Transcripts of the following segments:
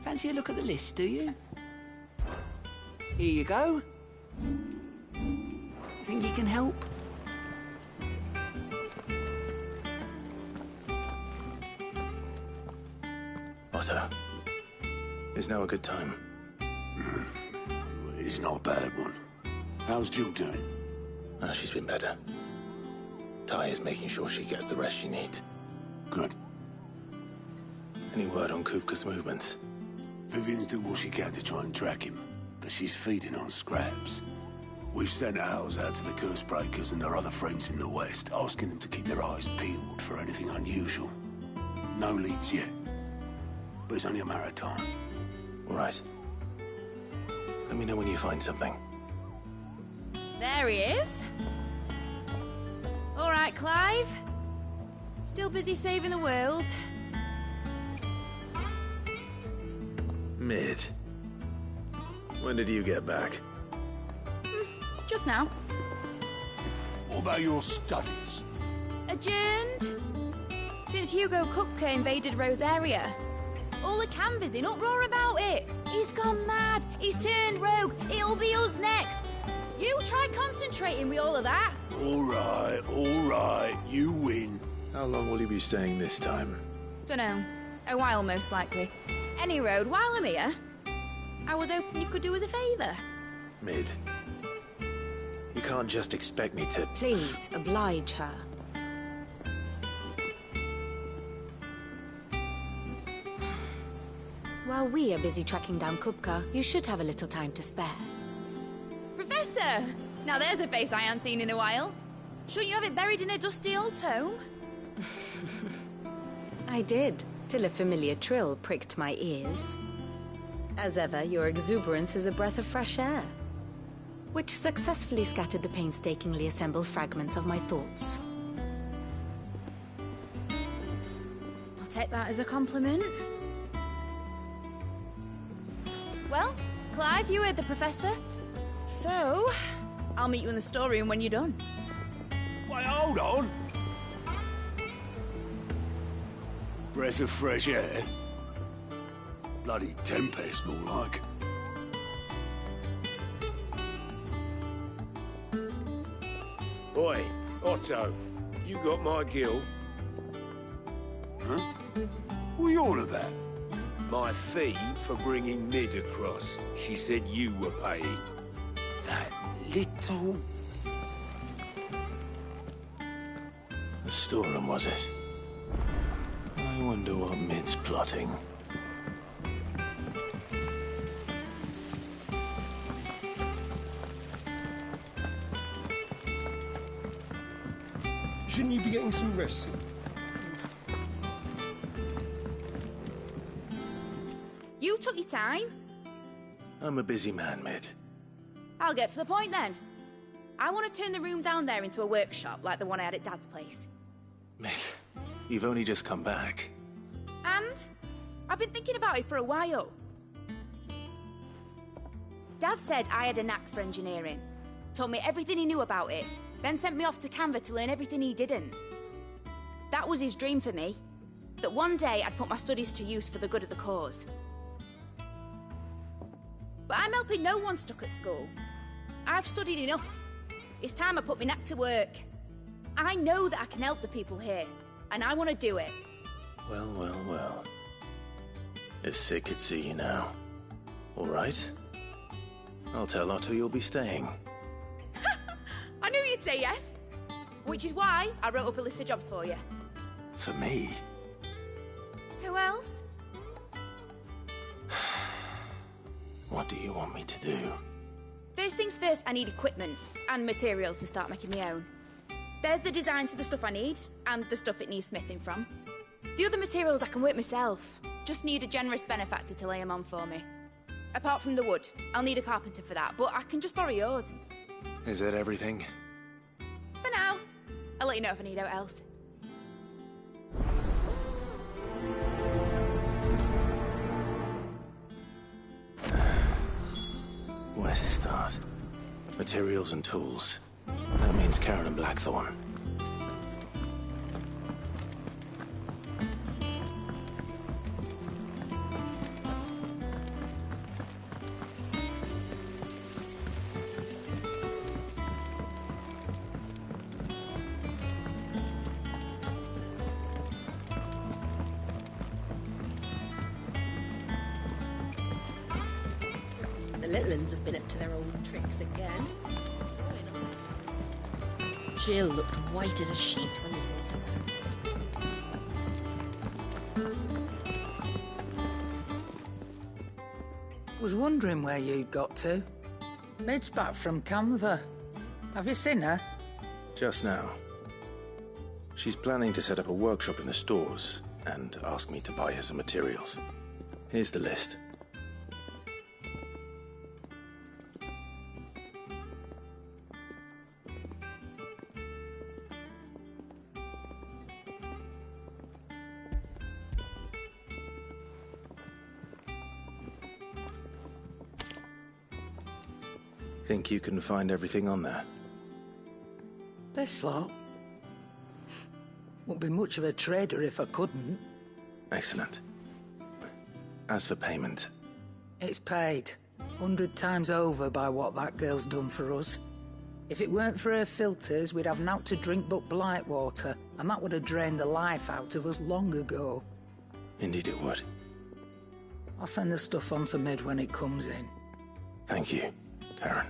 Fancy a look at the list, do you? Here you go. Think you can help? Otto, is now a good time? It's not a bad one. How's Jill doing? She's been better. Ty is making sure she gets the rest she needs. Good. Any word on Kupka's movements? Vivian's doing what she can to try and track him, but she's feeding on scraps. We've sent ours out to the Curse Breakers and our other friends in the West, asking them to keep their eyes peeled for anything unusual. No leads yet, but it's only a matter of time. All right. Let me know when you find something. There he is. All right, Clive. Still busy saving the world. Mid. When did you get back? Just now. What about your studies? Adjourned. Since Hugo Kupka invaded Rosaria. All the canvassers in uproar about it. He's gone mad. He's turned rogue. It'll be us next. You try concentrating with all of that. All right. You win. How long will you be staying this time? Dunno. A while, most likely. Any road, while I'm here, I was hoping you could do us a favour. Mid. You can't just expect me to... Please, oblige her. While we are busy tracking down Kupka, you should have a little time to spare. Professor! Now there's a face I haven't seen in a while. Shouldn't you have it buried in a dusty old tome? I did, till a familiar trill pricked my ears. As ever, your exuberance is a breath of fresh air, which successfully scattered the painstakingly assembled fragments of my thoughts. I'll take that as a compliment. Well, Clive, you heard the professor. So, I'll meet you in the storeroom when you're done. Wait, hold on. Breath of fresh air. Bloody tempest, more like. Oi, Otto, you got my gill? Huh? What are you on about? My fee for bringing Mid across. She said you were paying. That little... The storeroom, was it? I wonder what Mid's plotting. Shouldn't you be getting some rest? You took your time. I'm a busy man, Mid. I'll get to the point then. I want to turn the room down there into a workshop like the one I had at Dad's place. Mid, you've only just come back. And I've been thinking about it for a while. Dad said I had a knack for engineering. Told me everything he knew about it. Then sent me off to Canva to learn everything he didn't. That was his dream for me. That one day I'd put my studies to use for the good of the cause. But I'm helping no one stuck at school. I've studied enough. It's time I put my knack to work. I know that I can help the people here, and I want to do it. Well. If Sid could see you now. All right. I'll tell Otto you'll be staying. I knew you'd say yes. Which is why I wrote up a list of jobs for you. For me? Who else? What do you want me to do? First things first, I need equipment and materials to start making my own. There's the designs for the stuff I need, and the stuff it needs smithing from. The other materials I can work myself. Just need a generous benefactor to lay them on for me. Apart from the wood, I'll need a carpenter for that, but I can just borrow yours. Is that everything? For now. I'll let you know if I need out else. Where to start? Materials and tools. That means Karen and Blackthorn. The little uns have been up to their old tricks again. Jill looked white as a sheet when you brought her back. Was wondering where you'd got to. Mid's back from Canva. Have you seen her? Just now. She's planning to set up a workshop in the stores and asked me to buy her some materials. Here's the list. Think you can find everything on there? This lot. Wouldn't be much of a trader if I couldn't. Excellent. As for payment... It's paid. 100 times over by what that girl's done for us. If it weren't for her filters, we'd have naught to drink but blight water, and that would have drained the life out of us long ago. Indeed it would. I'll send the stuff on to Mid when it comes in. Thank you, Karen.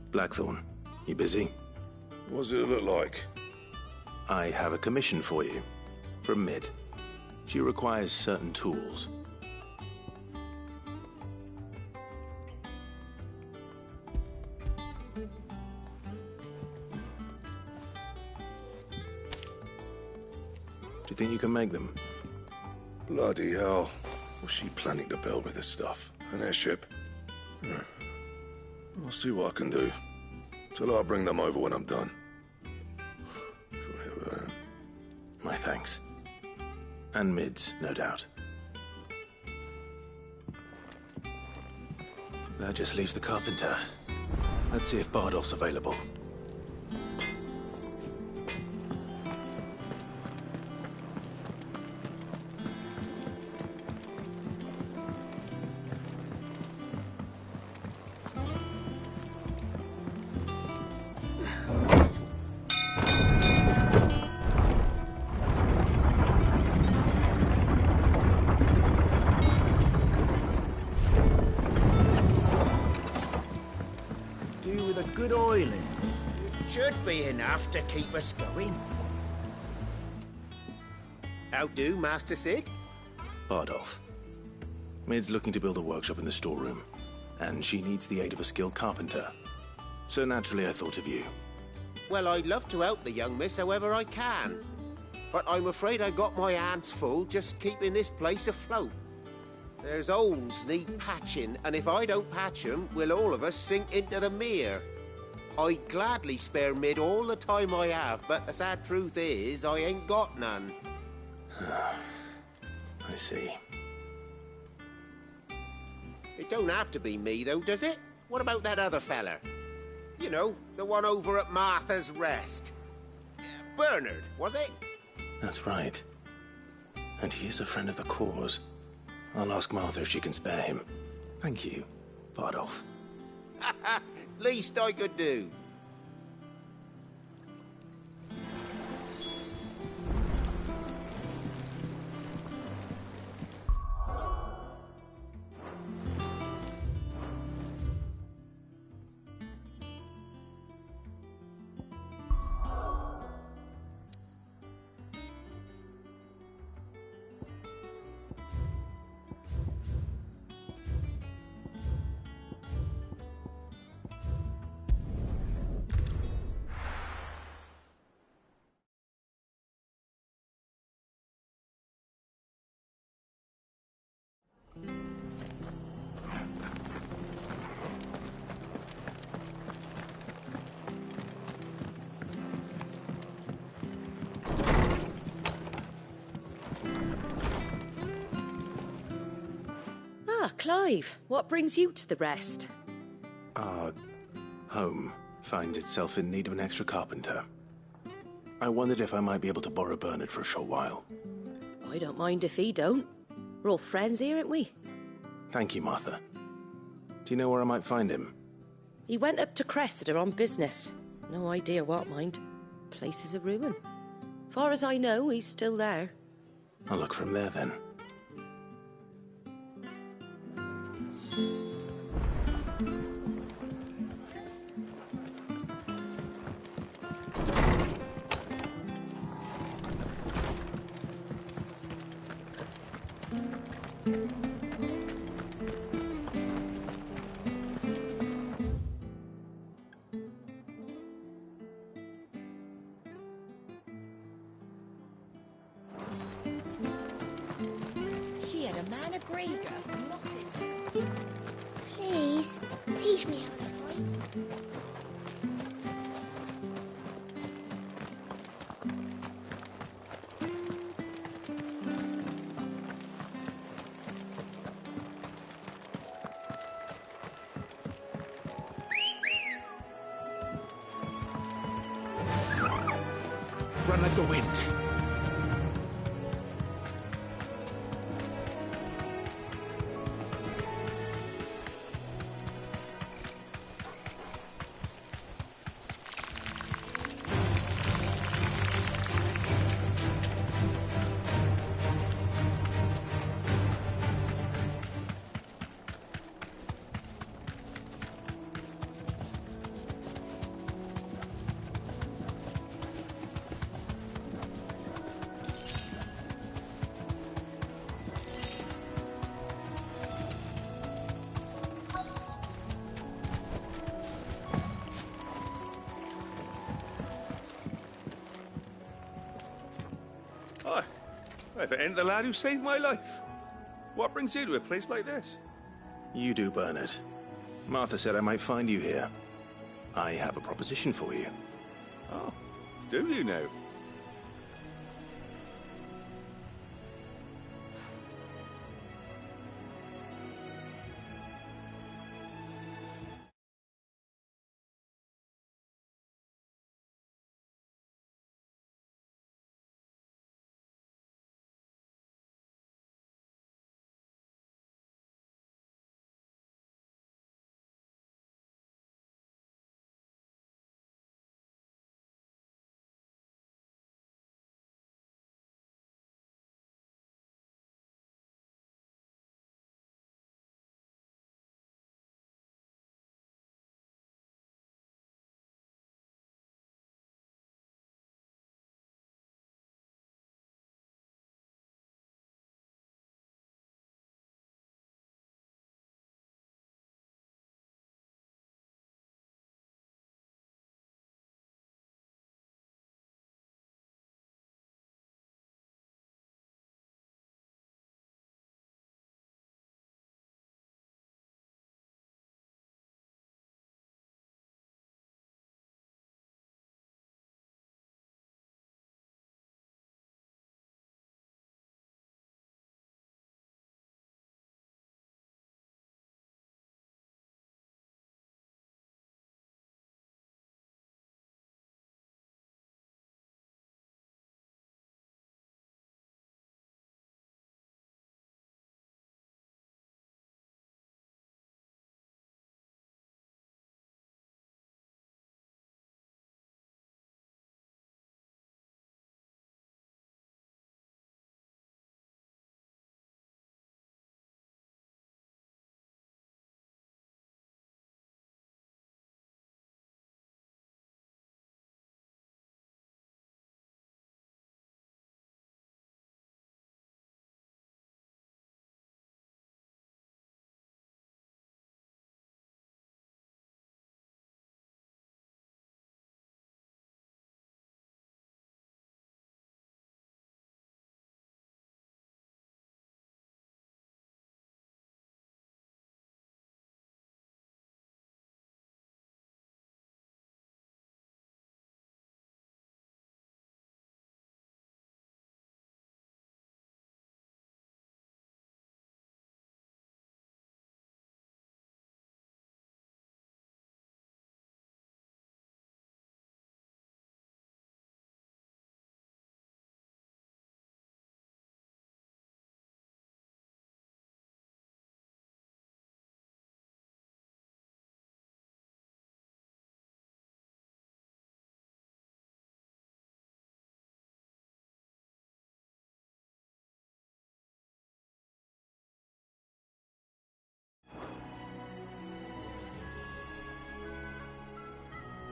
Blackthorn, you busy? What does it look like? I have a commission for you. From Mid. She requires certain tools. Do you think you can make them? Bloody hell. What's she planning to build with this stuff? An airship? I'll see what I can do. Till I'll bring them over when I'm done. My thanks. And Mid's, no doubt. That just leaves the carpenter. Let's see if Bardolph's available. Good oilings. Should be enough to keep us going. How do, Master Sid? Bardolph. Mid's looking to build a workshop in the storeroom, and she needs the aid of a skilled carpenter. So naturally I thought of you. Well, I'd love to help the young miss however I can. But I'm afraid I got my hands full just keeping this place afloat. There's holes need patching, and if I don't patch them, we'll all of us sink into the mere. I'd gladly spare Mid all the time I have, but the sad truth is, I ain't got none. I see. It don't have to be me, though, does it? What about that other fella? You know, the one over at Martha's Rest. Bernard, was it? That's right. And he is a friend of the cause. I'll ask Martha if she can spare him. Thank you, Bardolph. Least I could do. Ah, Clive, what brings you to the rest? Our home finds itself in need of an extra carpenter. I wondered if I might be able to borrow Bernard for a short while. I don't mind if he don't. We're all friends here, aren't we? Thank you, Martha. Do you know where I might find him? He went up to Cressida on business. No idea what, mind. Place is a ruin. Far as I know, he's still there. I'll look for him there then. She had a man of Grieger, nothing. Please, teach me how to fight. Run like the wind. Hi. If it ain't the lad who saved my life. What brings you to a place like this? You do, Bernard. Martha said I might find you here. I have a proposition for you. Oh, do you now?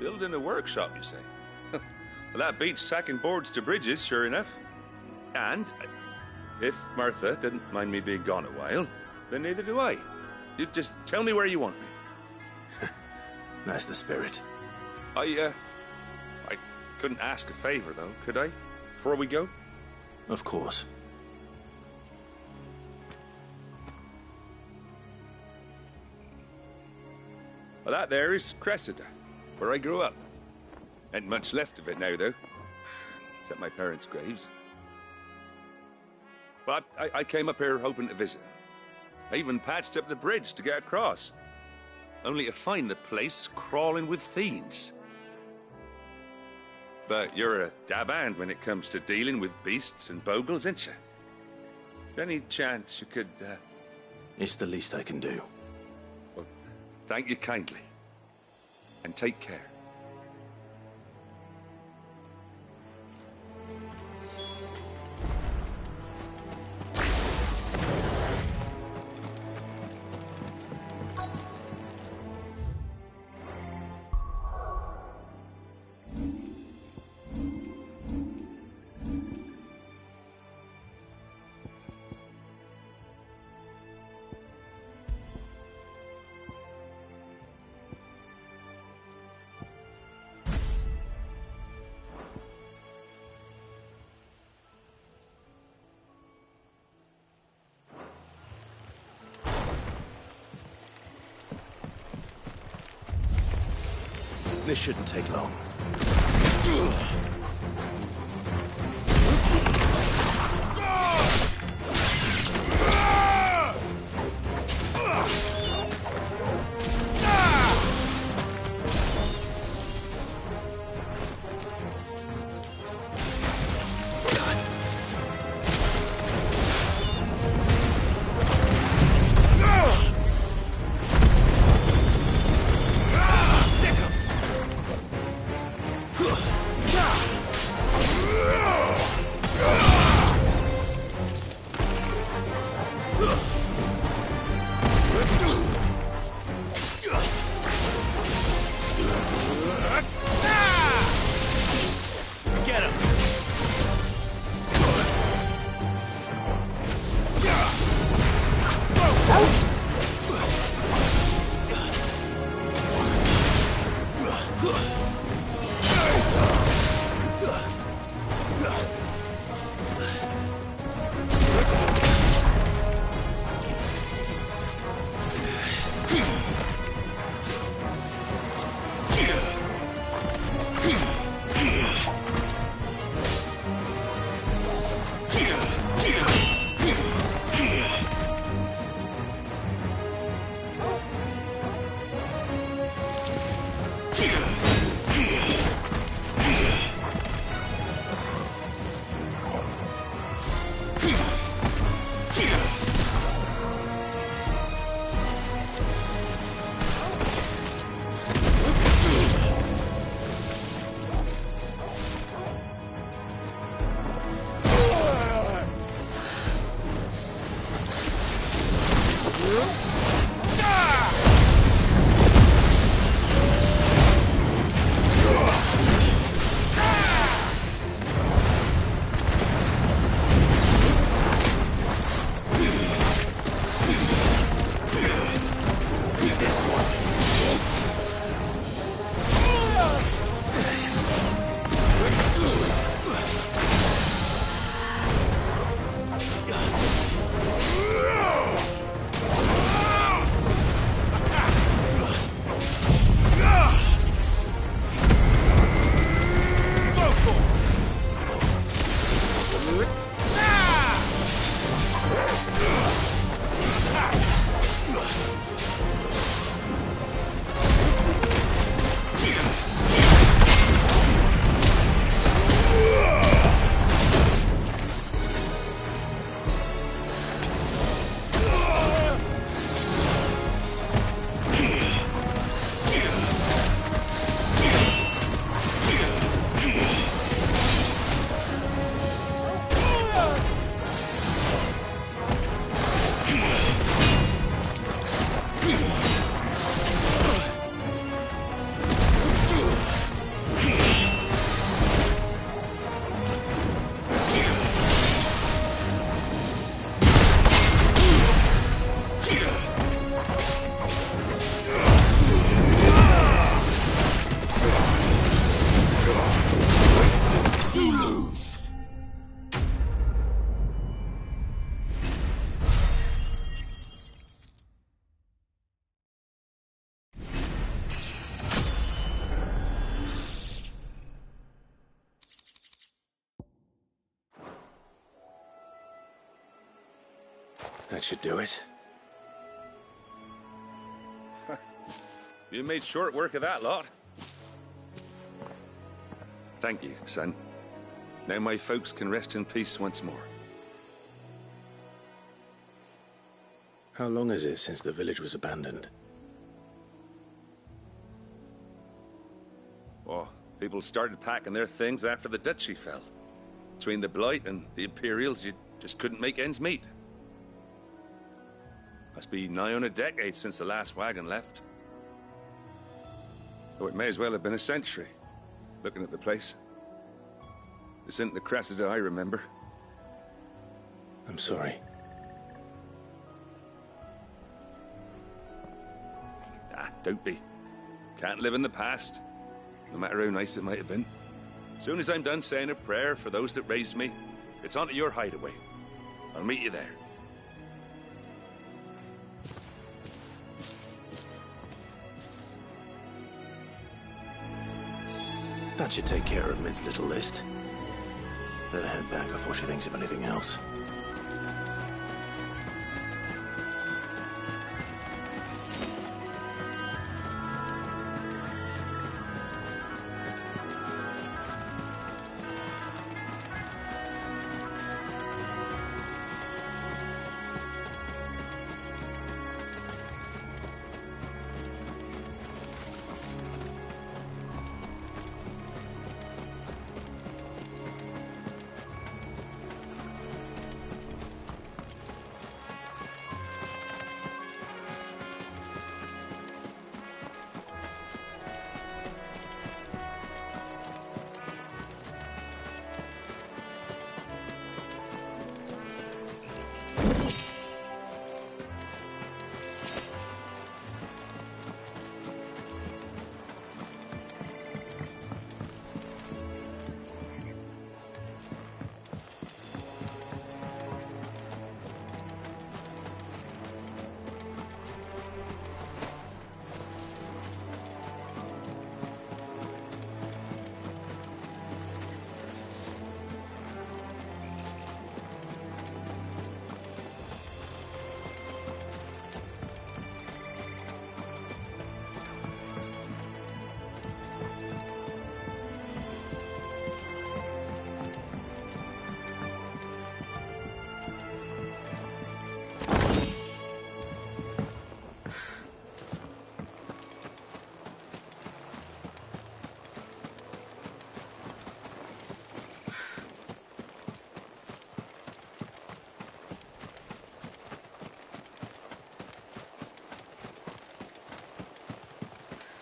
Building a workshop, you say? Well, that beats tacking boards to bridges, sure enough. And if Martha didn't mind me being gone a while, then neither do I. You just tell me where you want me. That's the spirit. I couldn't ask a favor, though, could I? Before we go? Of course. Well, that there is Cressida, where I grew up. Ain't much left of it now, though. Except my parents' graves. But I came up here hoping to visit. I even patched up the bridge to get across. Only to find the place crawling with fiends. But you're a dab hand when it comes to dealing with beasts and bogles, ain't you? Any chance you could, It's the least I can do. Well, thank you kindly. And take care. This shouldn't take long. That should do it. You made short work of that lot. Thank you, son. Now my folks can rest in peace once more. How long is it since the village was abandoned? Oh, people started packing their things after the duchy fell. Between the Blight and the Imperials, you just couldn't make ends meet. Must be nigh on a decade since the last wagon left. Though it may as well have been a century, looking at the place. This isn't the Cressida I remember. I'm sorry. Ah, don't be. Can't live in the past, no matter how nice it might have been. Soon as I'm done saying a prayer for those that raised me, it's on to your hideaway. I'll meet you there. That should take care of Mid's little list. Better head back before she thinks of anything else.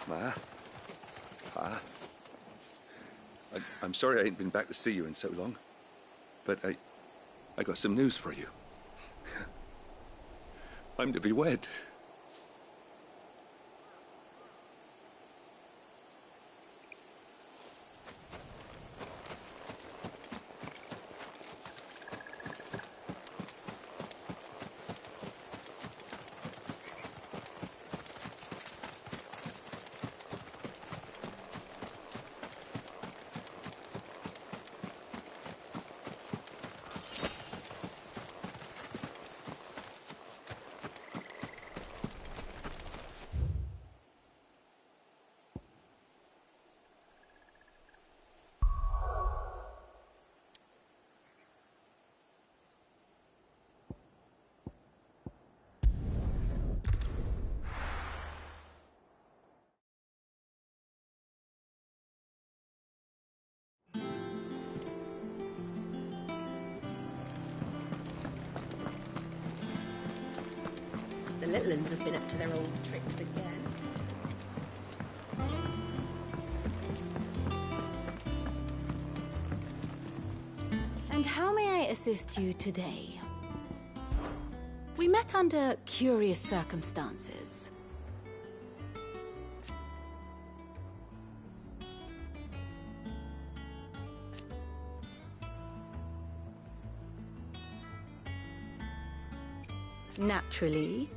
Ma? Pa? I'm sorry I ain't been back to see you in so long, but I got some news for you. I'm to be wed. The little uns have been up to their old tricks again. And how may I assist you today? We met under curious circumstances. Naturally.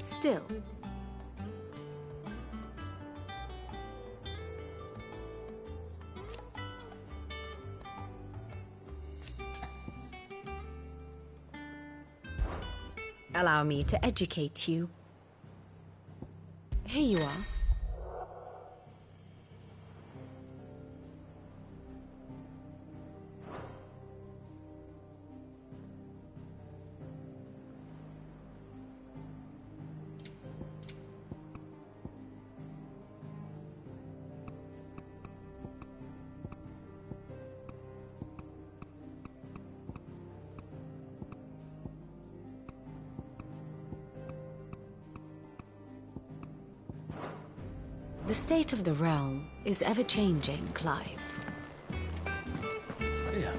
Still. Allow me to educate you. Here you are. The state of the realm is ever-changing, Clive. Yeah.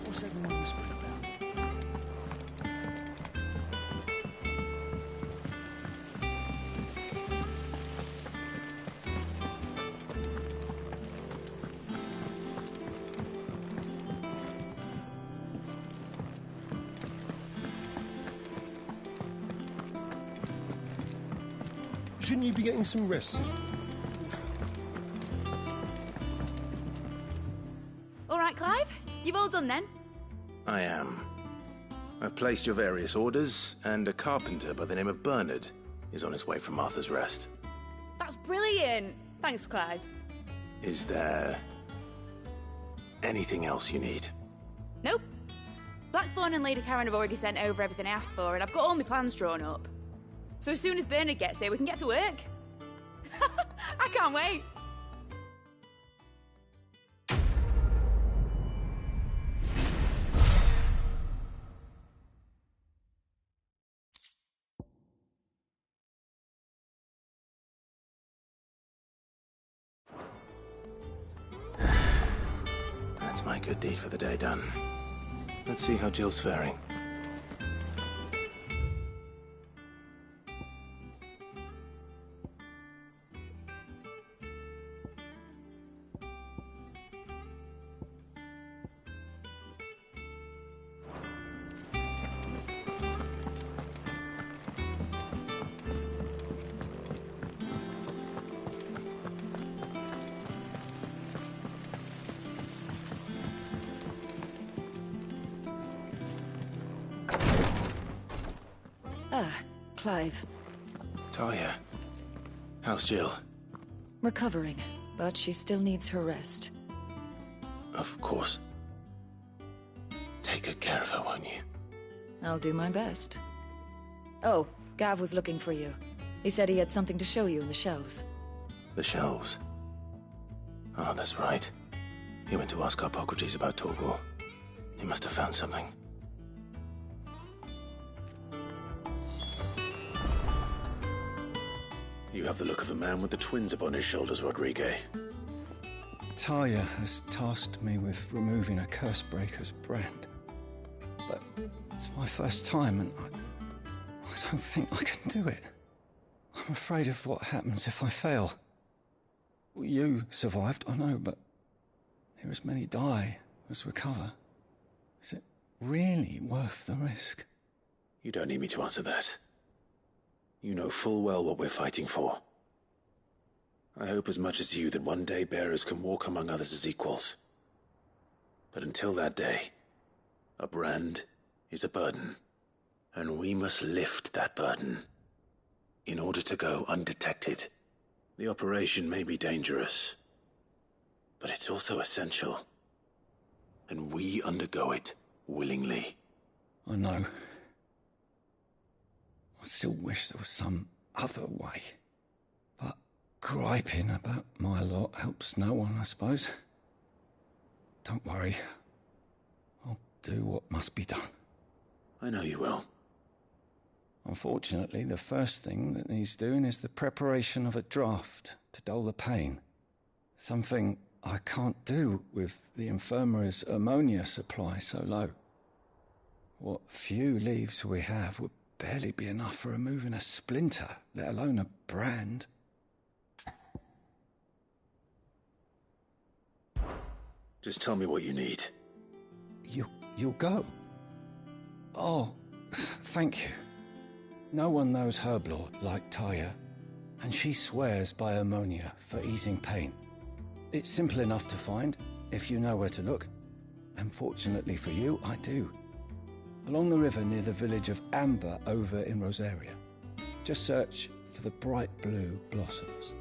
What's everyone whispering about? Shouldn't you be getting some rest? All right, Clive? You've all done then? I am. I've placed your various orders, and a carpenter by the name of Bernard is on his way from Arthur's Rest. That's brilliant! Thanks, Clive. Is there anything else you need? Nope. Blackthorn and Lady Karen have already sent over everything I asked for, and I've got all my plans drawn up. So as soon as Bernard gets here, we can get to work. I can't wait. That's my good deed for the day done. Let's see how Jill's faring. Clive. Talia, how's Jill? Recovering, but she still needs her rest. Of course. Take good care of her, won't you? I'll do my best. Oh, Gav was looking for you. He said he had something to show you in the shelves. The shelves? Oh, that's right. He went to ask Hippocrates about Torgor. He must have found something. You have the look of a man with the twins upon his shoulders, Rodrigue. Talia has tasked me with removing a Cursebreaker's brand. But it's my first time, and I don't think I can do it. I'm afraid of what happens if I fail. You survived, I know, but here as many die as recover. Is it really worth the risk? You don't need me to answer that. You know full well what we're fighting for. I hope as much as you that one day bearers can walk among others as equals. But until that day, a brand is a burden, and we must lift that burden in order to go undetected. The operation may be dangerous, but it's also essential, and we undergo it willingly. I know. I still wish there was some other way. But griping about my lot helps no one, I suppose. Don't worry. I'll do what must be done. I know you will. Unfortunately, the first thing that needs doing is the preparation of a draft to dull the pain. Something I can't do with the infirmary's ammonia supply so low. What few leaves we have would barely be enough for removing a splinter, let alone a brand. Just tell me what you need. You'll go? Oh, thank you. No one knows herb lore like Taya, and she swears by ammonia for easing pain. It's simple enough to find, if you know where to look. And fortunately for you, I do. Along the river near the village of Amber over in Rosaria. Just search for the bright blue blossoms.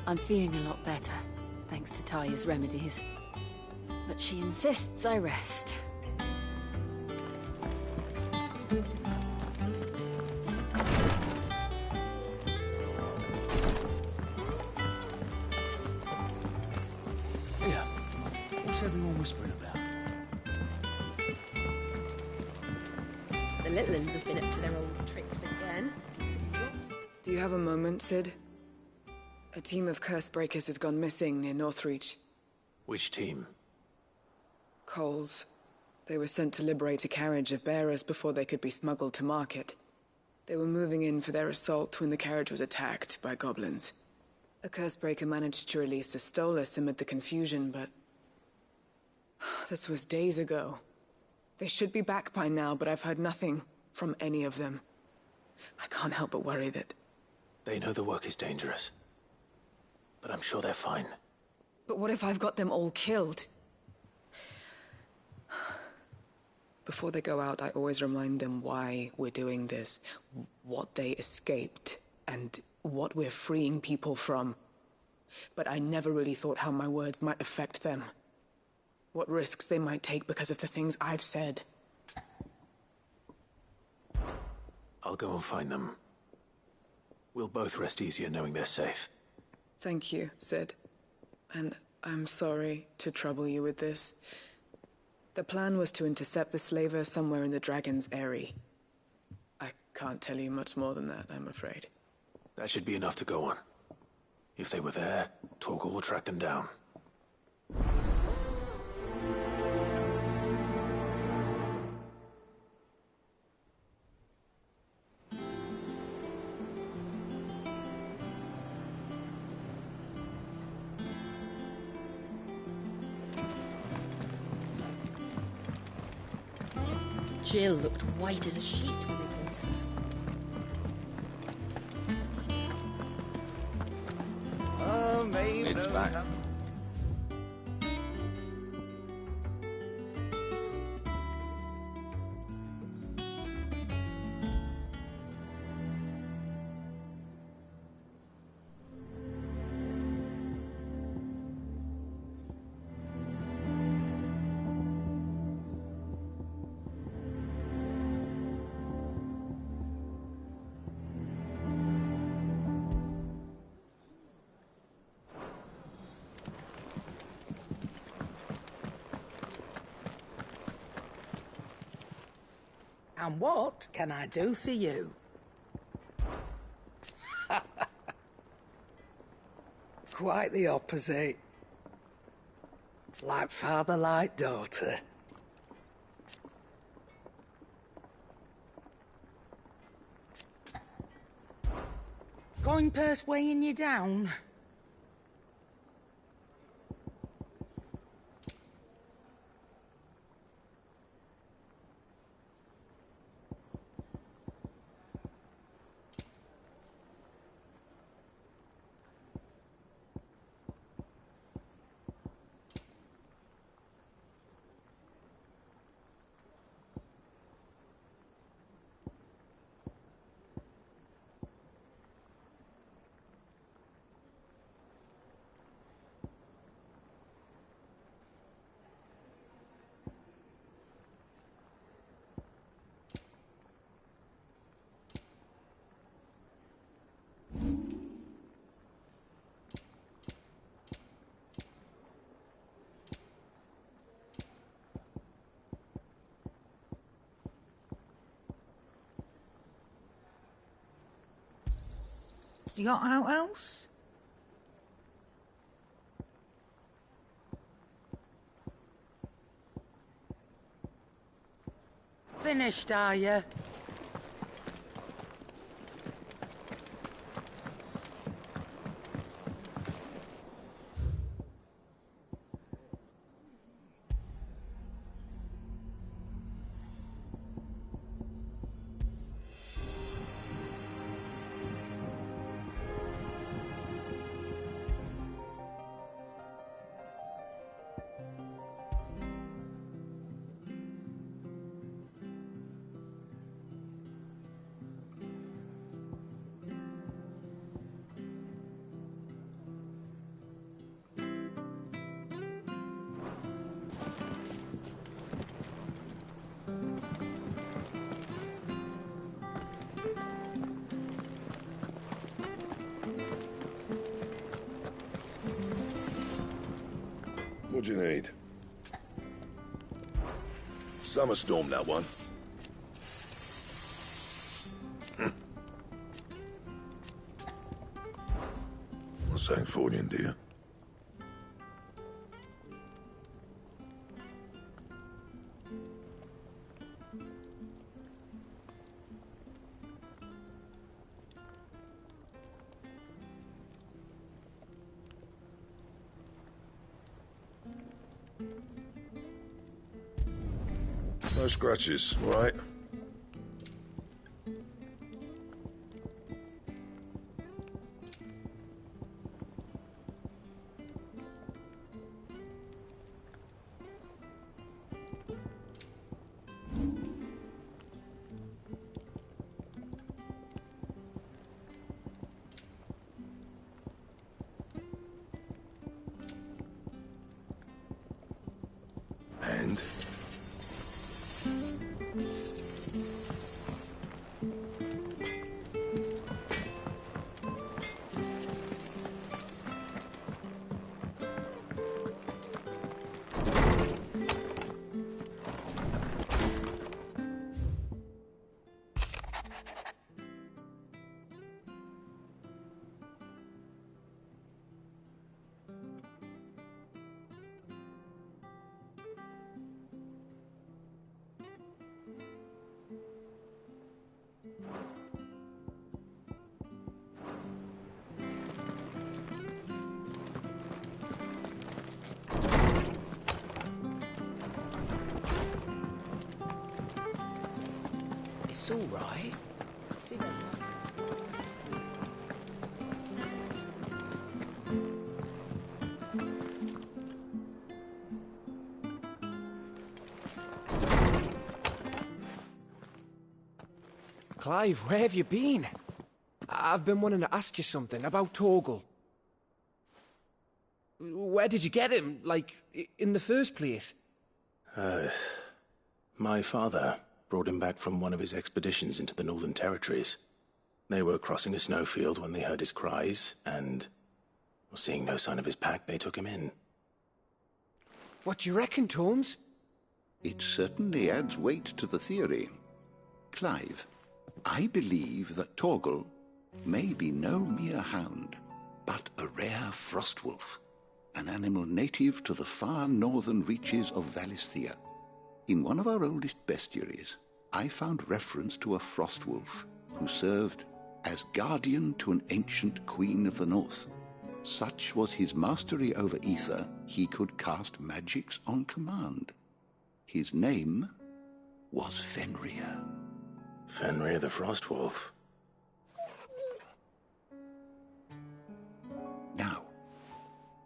I'm feeling a lot better, thanks to Taya's remedies. But she insists I rest. Yeah. What's everyone whispering about? The little uns have been up to their old tricks again. Do you have a moment, Sid? A team of Cursebreakers has gone missing near Northreach. Which team? Coles. They were sent to liberate a carriage of bearers before they could be smuggled to market. They were moving in for their assault when the carriage was attacked by goblins. A Cursebreaker managed to release a Stolas amid the confusion, but... this was days ago. They should be back by now, but I've heard nothing from any of them. I can't help but worry that... They know the work is dangerous. But I'm sure they're fine. But what if I've got them all killed? Before they go out, I always remind them why we're doing this, what they escaped, and what we're freeing people from. But I never really thought how my words might affect them. What risks they might take because of the things I've said. I'll go and find them. We'll both rest easier knowing they're safe. Thank you, Sid. And I'm sorry to trouble you with this. The plan was to intercept the slaver somewhere in the Dragon's Eyrie. I can't tell you much more than that, I'm afraid. That should be enough to go on. If they were there, Torgal will track them down. Jill looked white as a sheet when we caught her. Oh, maybe It's back. And what can I do for you? Quite the opposite. Like father, like daughter. Coin purse weighing you down? You got out else? finished, are you? What do you need? Summer storm, that one. What's that for you, dear? No scratches, all right? And? It's all right. See, there's Clive, where have you been? I've been wanting to ask you something about Torgal. Where did you get him, like, in the first place? My father brought him back from one of his expeditions into the Northern Territories. They were crossing a snowfield when they heard his cries, and, seeing no sign of his pack, they took him in. What do you reckon, Torms? It certainly adds weight to the theory. Clive, I believe that Torgal may be no mere hound, but a rare frostwolf, an animal native to the far northern reaches of Valisthea. In one of our oldest bestiaries, I found reference to a frostwolf who served as guardian to an ancient queen of the north. Such was his mastery over ether, he could cast magics on command. His name was Fenrir. Fenrir the Frostwolf. Now,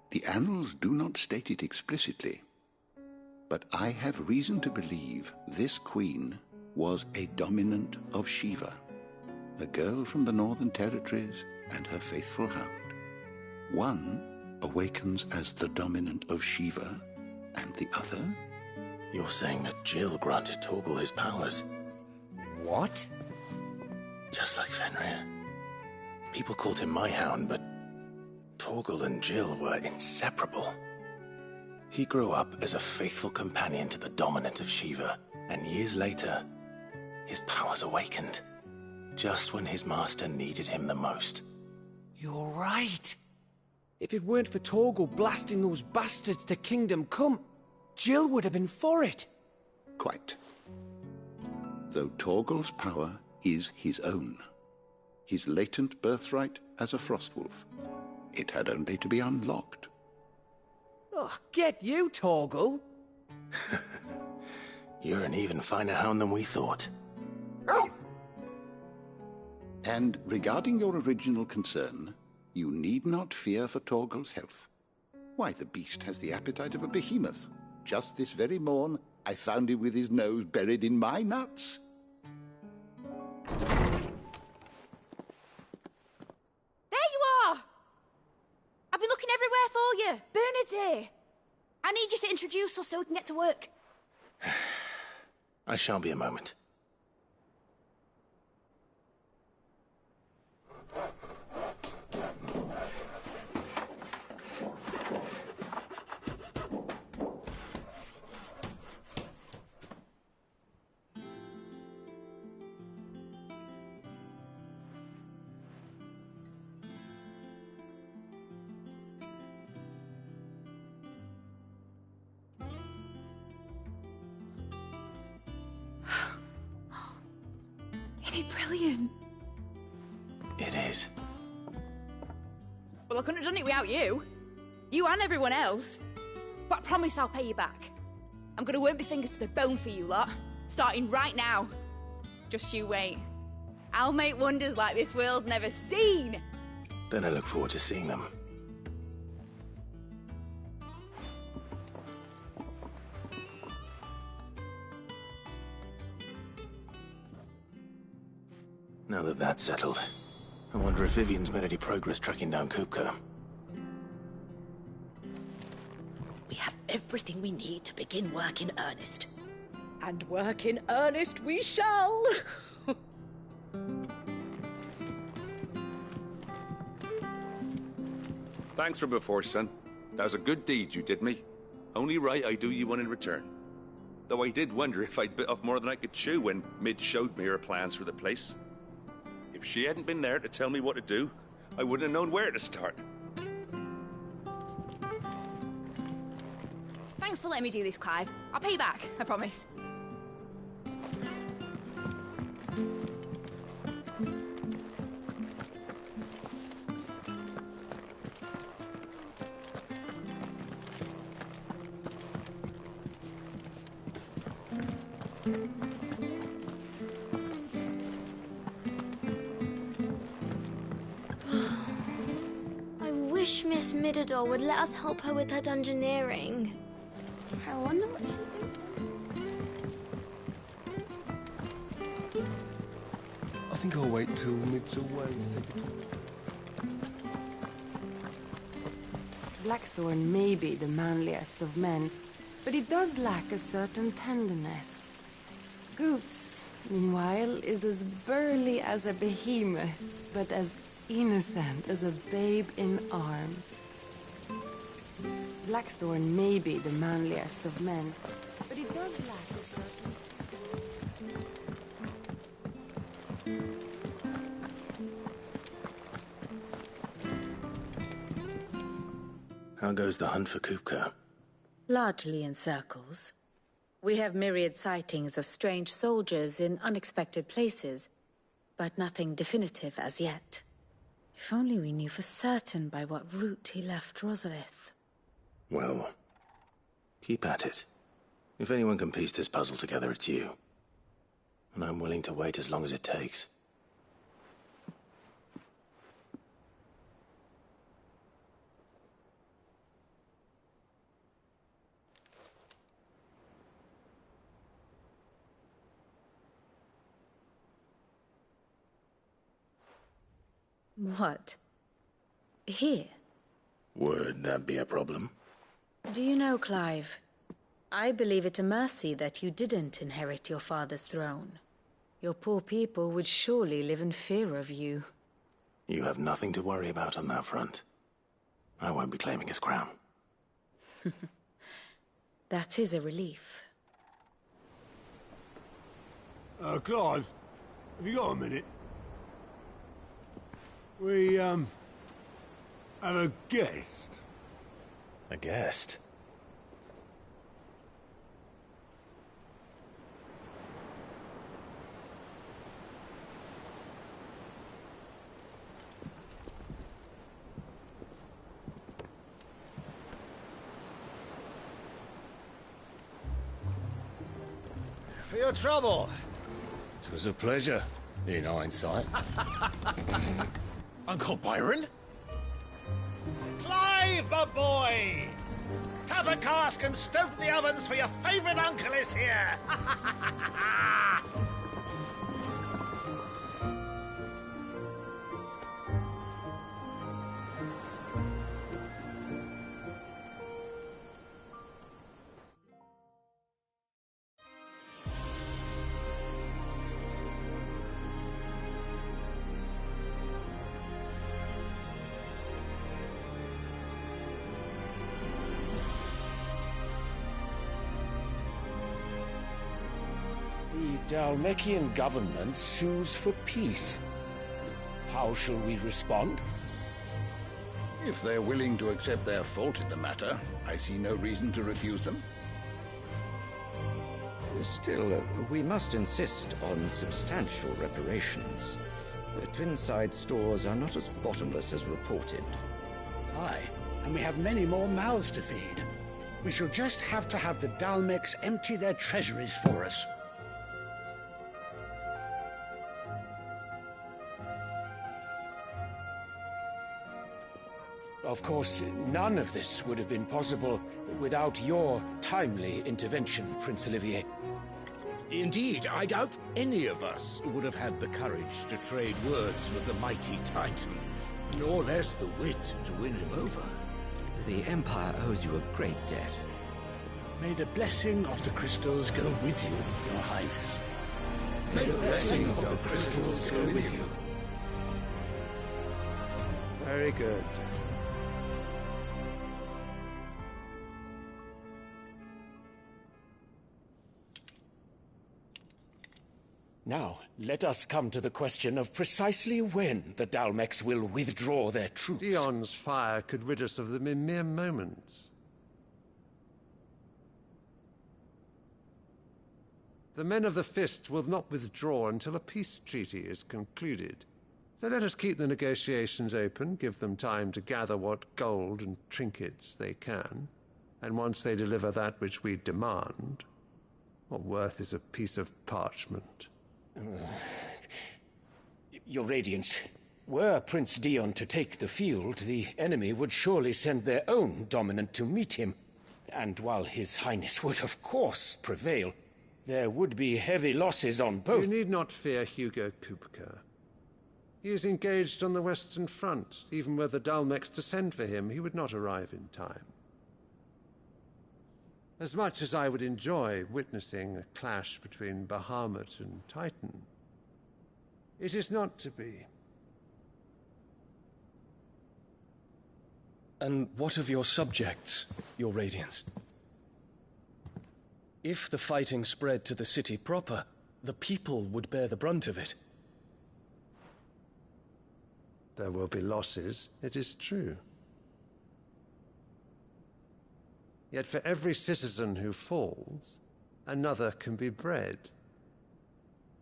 the annals do not state it explicitly, but I have reason to believe this queen was a dominant of Shiva, a girl from the Northern Territories and her faithful hound. One awakens as the dominant of Shiva, and the other... You're saying that Jill granted Torgal his powers? What? Just like Fenrir. People called him my hound, but Torgal and Jill were inseparable. He grew up as a faithful companion to the dominant of Shiva, and years later, his powers awakened, just when his master needed him the most. You're right. If it weren't for Torgal blasting those bastards to Kingdom Come, Jill would have been for it. Quite. though Torgal's power is his own. His latent birthright as a Frostwolf. It had only to be unlocked. Oh, get you, Torgal! You're an even finer hound than we thought. And regarding your original concern, you need not fear for Torgal's health. Why, the beast has the appetite of a behemoth. Just this very morn, I found him with his nose buried in my nuts. There you are! I've been looking everywhere for you. Bernard's here. I need you to introduce us so we can get to work. I shan't be a moment. Isn't it brilliant? It is. Well, I couldn't have done it without you. You and everyone else. But I promise I'll pay you back. I'm gonna work my fingers to the bone for you lot. Starting right now. Just you wait. I'll make wonders like this world's never seen. Then I look forward to seeing them. Now that that's settled, I wonder if Vivian's made any progress tracking down Kupka. We have everything we need to begin work in earnest. And work in earnest we shall! Thanks for before, son. That was a good deed you did me. Only right I do you one in return. Though I did wonder if I'd bit off more than I could chew when Mid showed me her plans for the place. If she hadn't been there to tell me what to do, I wouldn't have known where to start. Thanks for letting me do this, Clive. I'll pay you back, I promise. I wish Miss Midador would let us help her with her dungeoneering. I wonder what she's thinking. I think I'll wait till Mid's away to take a talk. Blackthorn may be the manliest of men, but he does lack a certain tenderness. Goots, meanwhile, is as burly as a behemoth, but as innocent as a babe in arms. Blackthorn may be the manliest of men, but he does lack a certain... How goes the hunt for Kupka? Largely in circles. We have myriad sightings of strange soldiers in unexpected places, but nothing definitive as yet. If only we knew for certain by what route he left Rosalith. Well, keep at it. If anyone can piece this puzzle together, it's you. And I'm willing to wait as long as it takes. What? Here? Would that be a problem? Do you know, Clive, I believe it a mercy that you didn't inherit your father's throne. Your poor people would surely live in fear of you. You have nothing to worry about on that front. I won't be claiming his crown. That is a relief. Clive, have you got a minute? We, have a guest. A guest? for your trouble. It was a pleasure, in hindsight. Uncle Byron? Clive, my boy! Tap a cask and stoke the ovens, for your favourite uncle is here! The Dalmekian government sues for peace. How shall we respond? If they're willing to accept their fault in the matter, I see no reason to refuse them. Still, we must insist on substantial reparations. The Twinside stores are not as bottomless as reported. Aye, and we have many more mouths to feed. We shall just have to have the Dalmecs empty their treasuries for us. Of course, none of this would have been possible without your timely intervention, Prince Olivier. Indeed, I doubt any of us would have had the courage to trade words with the mighty Titan, nor less the wit to win him over. The Empire owes you a great debt. May the blessing of the crystals go with you, Your Highness. May the blessing of the crystals go with you. Very good. Now, let us come to the question of precisely when the Dalmecs will withdraw their troops. Dion's fire could rid us of them in mere moments. The men of the Fist will not withdraw until a peace treaty is concluded. So let us keep the negotiations open, give them time to gather what gold and trinkets they can, and once they deliver that which we demand, what worth is a piece of parchment? Your Radiance, were Prince Dion to take the field, the enemy would surely send their own dominant to meet him. And while His Highness would of course prevail, there would be heavy losses on both. You need not fear Hugo Kupka. He is engaged on the Western Front. Even were the Dalmecs to send for him, he would not arrive in time. As much as I would enjoy witnessing a clash between Bahamut and Titan, it is not to be. And what of your subjects, Your Radiance? If the fighting spread to the city proper, the people would bear the brunt of it. There will be losses, it is true. Yet for every citizen who falls, another can be bred.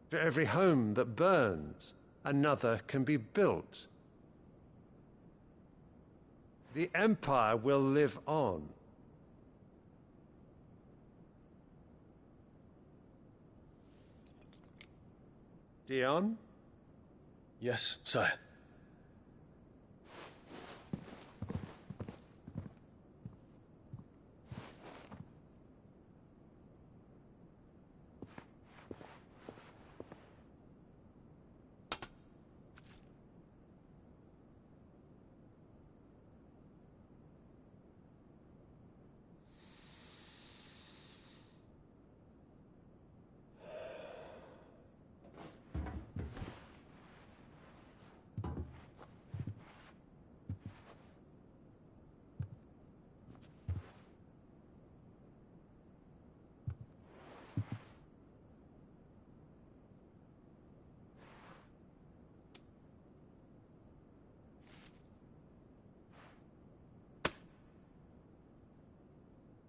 For every home that burns, another can be built. The Empire will live on. Dion? Yes, sire.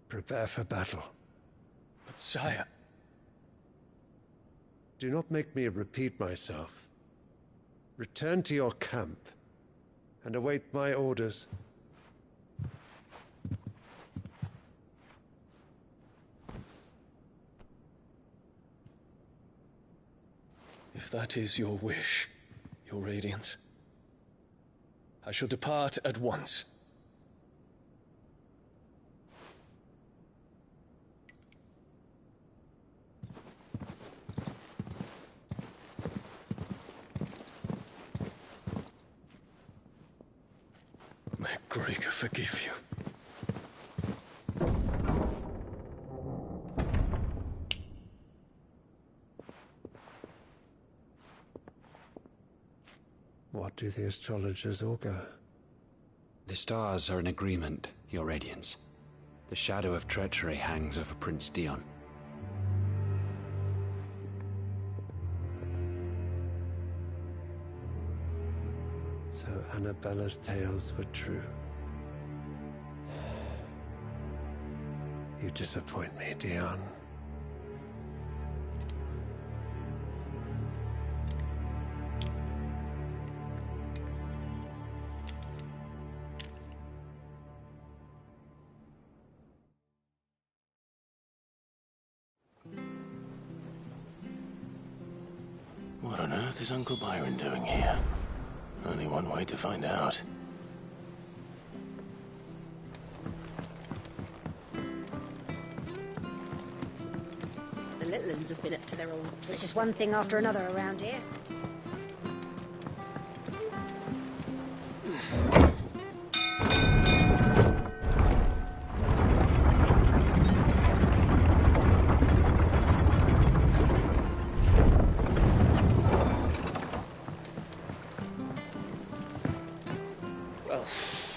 Prepare for battle. But sire... Do not make me repeat myself. Return to your camp and await my orders. If that is your wish, Your Radiance, I shall depart at once. May Gregor forgive you. What do the astrologers augur? The stars are in agreement, Your Radiance. The shadow of treachery hangs over Prince Dion. So Annabella's tales were true. You disappoint me, Dion. What on earth is Uncle Byron doing here? Only one way to find out. The little uns have been up to their old... It's just one thing after another around here.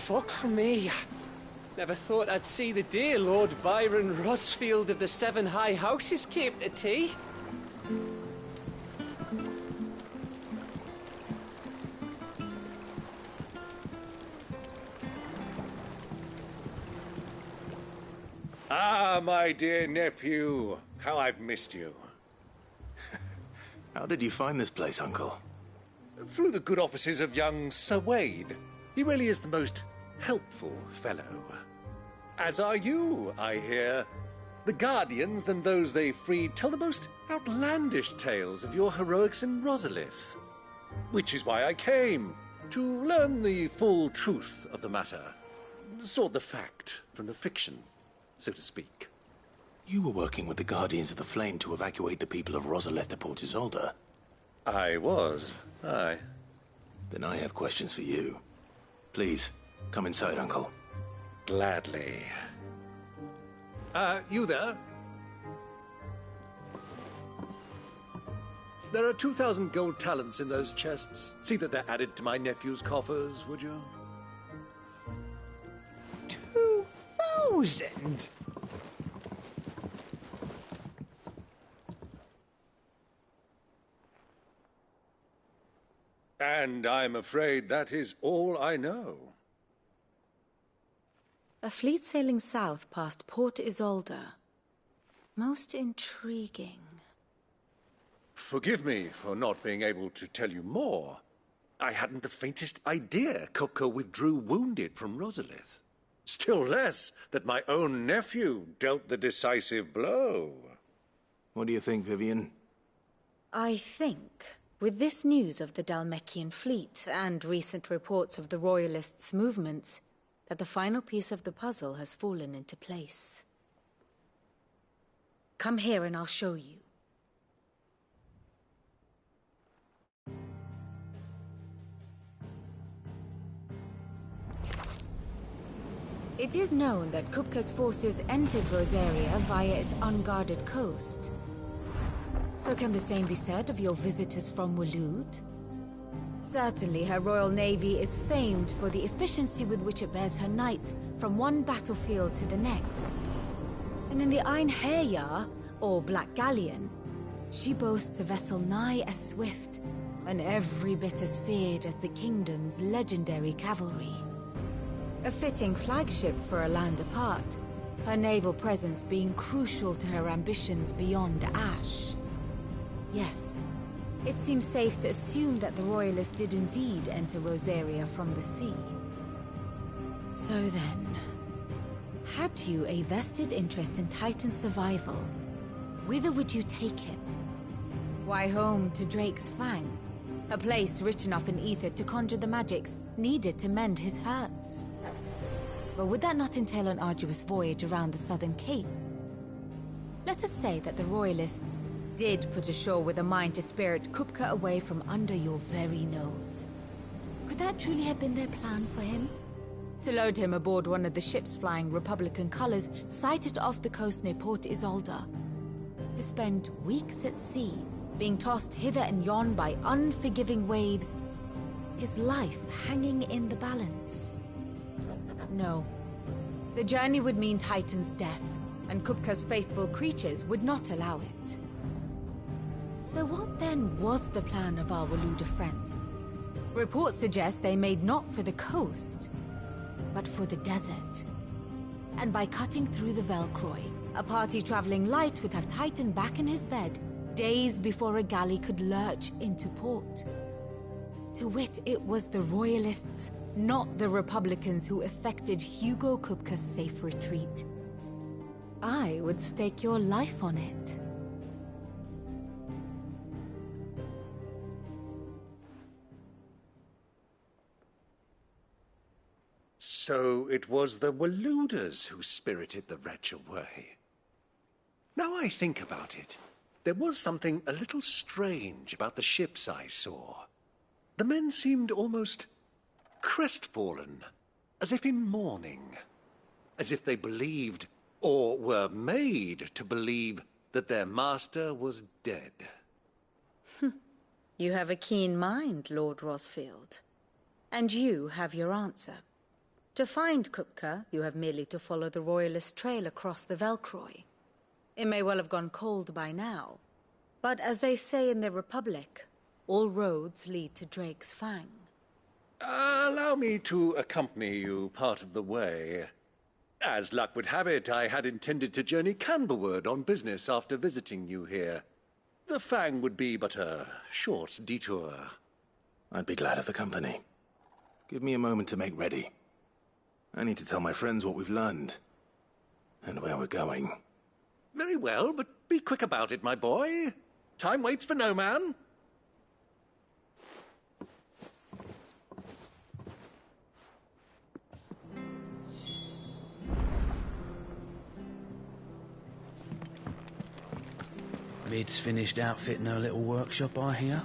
Fuck me. Never thought I'd see the dear Lord Byron Rosfield of the Seven High Houses came to tea. Ah, my dear nephew. How I've missed you. How did you find this place, Uncle? Through the good offices of young Sir Wade. He really is the most helpful fellow. As are you, I hear. The Guardians and those they freed tell the most outlandish tales of your heroics in Rosalith. Which is why I came, to learn the full truth of the matter. Sort the fact from the fiction, so to speak. You were working with the Guardians of the Flame to evacuate the people of Rosalith to Port Isolde. I was, aye. Then I have questions for you. Please, come inside, Uncle. Gladly. You there? There are 2,000 gold talents in those chests. See that they're added to my nephew's coffers, would you? 2,000? And I'm afraid that is all I know. A fleet sailing south past Port Isolde. Most intriguing. Forgive me for not being able to tell you more. I hadn't the faintest idea Coco withdrew wounded from Rosalith. Still less that my own nephew dealt the decisive blow. What do you think, Vivian? I think, with this news of the Dhalmekian fleet and recent reports of the Royalists' movements, that the final piece of the puzzle has fallen into place. Come here and I'll show you. It is known that Kupka's forces entered Rosaria via its unguarded coast. So can the same be said of your visitors from Waloed? Certainly, her Royal Navy is famed for the efficiency with which it bears her knights from one battlefield to the next. And in the Einherjar, or Black Galleon, she boasts a vessel nigh as swift and every bit as feared as the kingdom's legendary cavalry. A fitting flagship for a land apart, her naval presence being crucial to her ambitions beyond Ash. Yes. It seems safe to assume that the Royalists did indeed enter Rosaria from the sea. So then, had you a vested interest in Titan's survival, whither would you take him? Why, home to Drake's Fang, a place rich enough in ether to conjure the magics needed to mend his hurts. But would that not entail an arduous voyage around the southern cape? Let us say that the Royalists did put ashore with a mind to spirit Kupka away from under your very nose. Could that truly have been their plan for him? To load him aboard one of the ships flying Republican colors sighted off the coast near Port Isolde? To spend weeks at sea, being tossed hither and yon by unforgiving waves, his life hanging in the balance? No. The journey would mean Titan's death, and Kupka's faithful creatures would not allow it. So what then was the plan of our Waluda friends? Reports suggest they made not for the coast, but for the desert. And by cutting through the Velcroy, a party traveling light would have Titan back in his bed days before a galley could lurch into port. To wit, it was the Royalists, not the Republicans, who effected Hugo Kupka's safe retreat. I would stake your life on it. So it was the Waludas who spirited the wretch away. Now I think about it, there was something a little strange about the ships I saw. The men seemed almost crestfallen, as if in mourning, as if they believed, or were made to believe, that their master was dead. You have a keen mind, Lord Rosfield. And you have your answer. To find Kupka, you have merely to follow the Royalist trail across the Velcroy. It may well have gone cold by now, but as they say in the Republic, all roads lead to Drake's Fang. Allow me to accompany you part of the way. As luck would have it, I had intended to journey Canberward on business after visiting you here. The Fang would be but a short detour. I'd be glad of the company. Give me a moment to make ready. I need to tell my friends what we've learned, and where we're going. Very well, but be quick about it, my boy. Time waits for no man. Vid's finished outfitting her little workshop, I hear.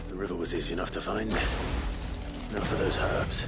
The river was easy enough to find. Now for those herbs.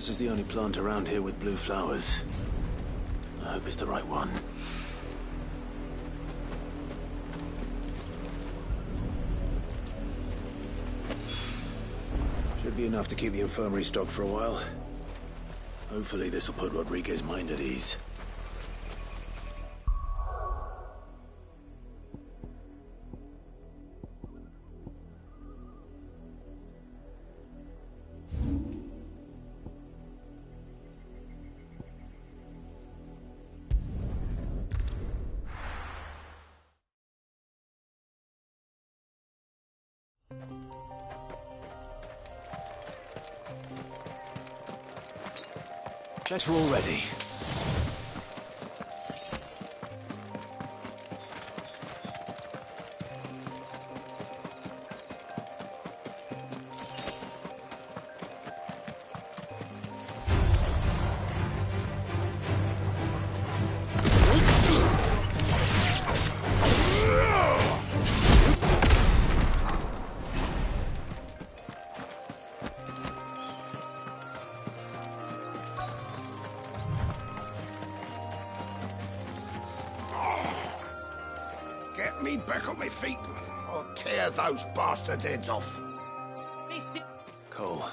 This is the only plant around here with blue flowers. I hope it's the right one. Should be enough to keep the infirmary stocked for a while. Hopefully this will put Rodriguez's mind at ease. Better already. Get me back on my feet, or tear those bastards' heads off. Stay still. Cole,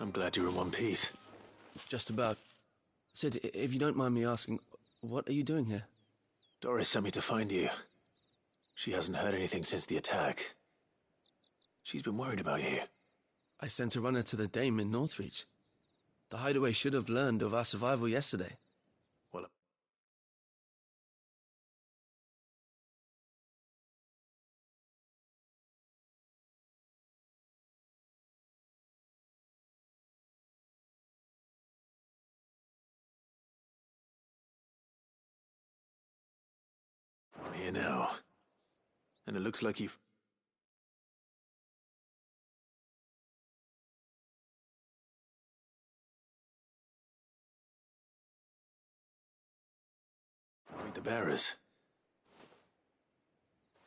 I'm glad you're in one piece. Just about. Sid, if you don't mind me asking, what are you doing here? Doris sent me to find you. She hasn't heard anything since the attack. She's been worried about you. I sent a runner to the Dame in Northreach. The hideaway should have learned of our survival yesterday. Well, I'm here now. And it looks like you've... Read the bearers.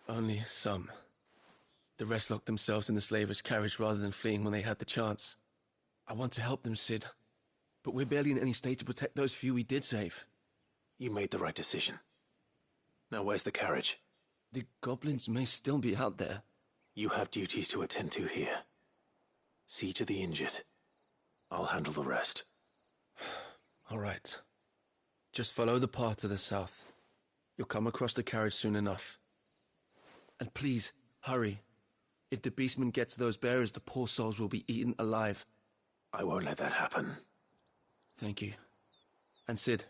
Only some. The rest locked themselves in the slaver's carriage rather than fleeing when they had the chance. I want to help them, Sid. But we're barely in any state to protect those few we did save. You made the right decision. Now where's the carriage? The goblins may still be out there. You have duties to attend to here. See to the injured. I'll handle the rest. All right. Just follow the path to the south. You'll come across the carriage soon enough. And please, hurry. If the beastmen get to those bearers, the poor souls will be eaten alive. I won't let that happen. Thank you. And Sid,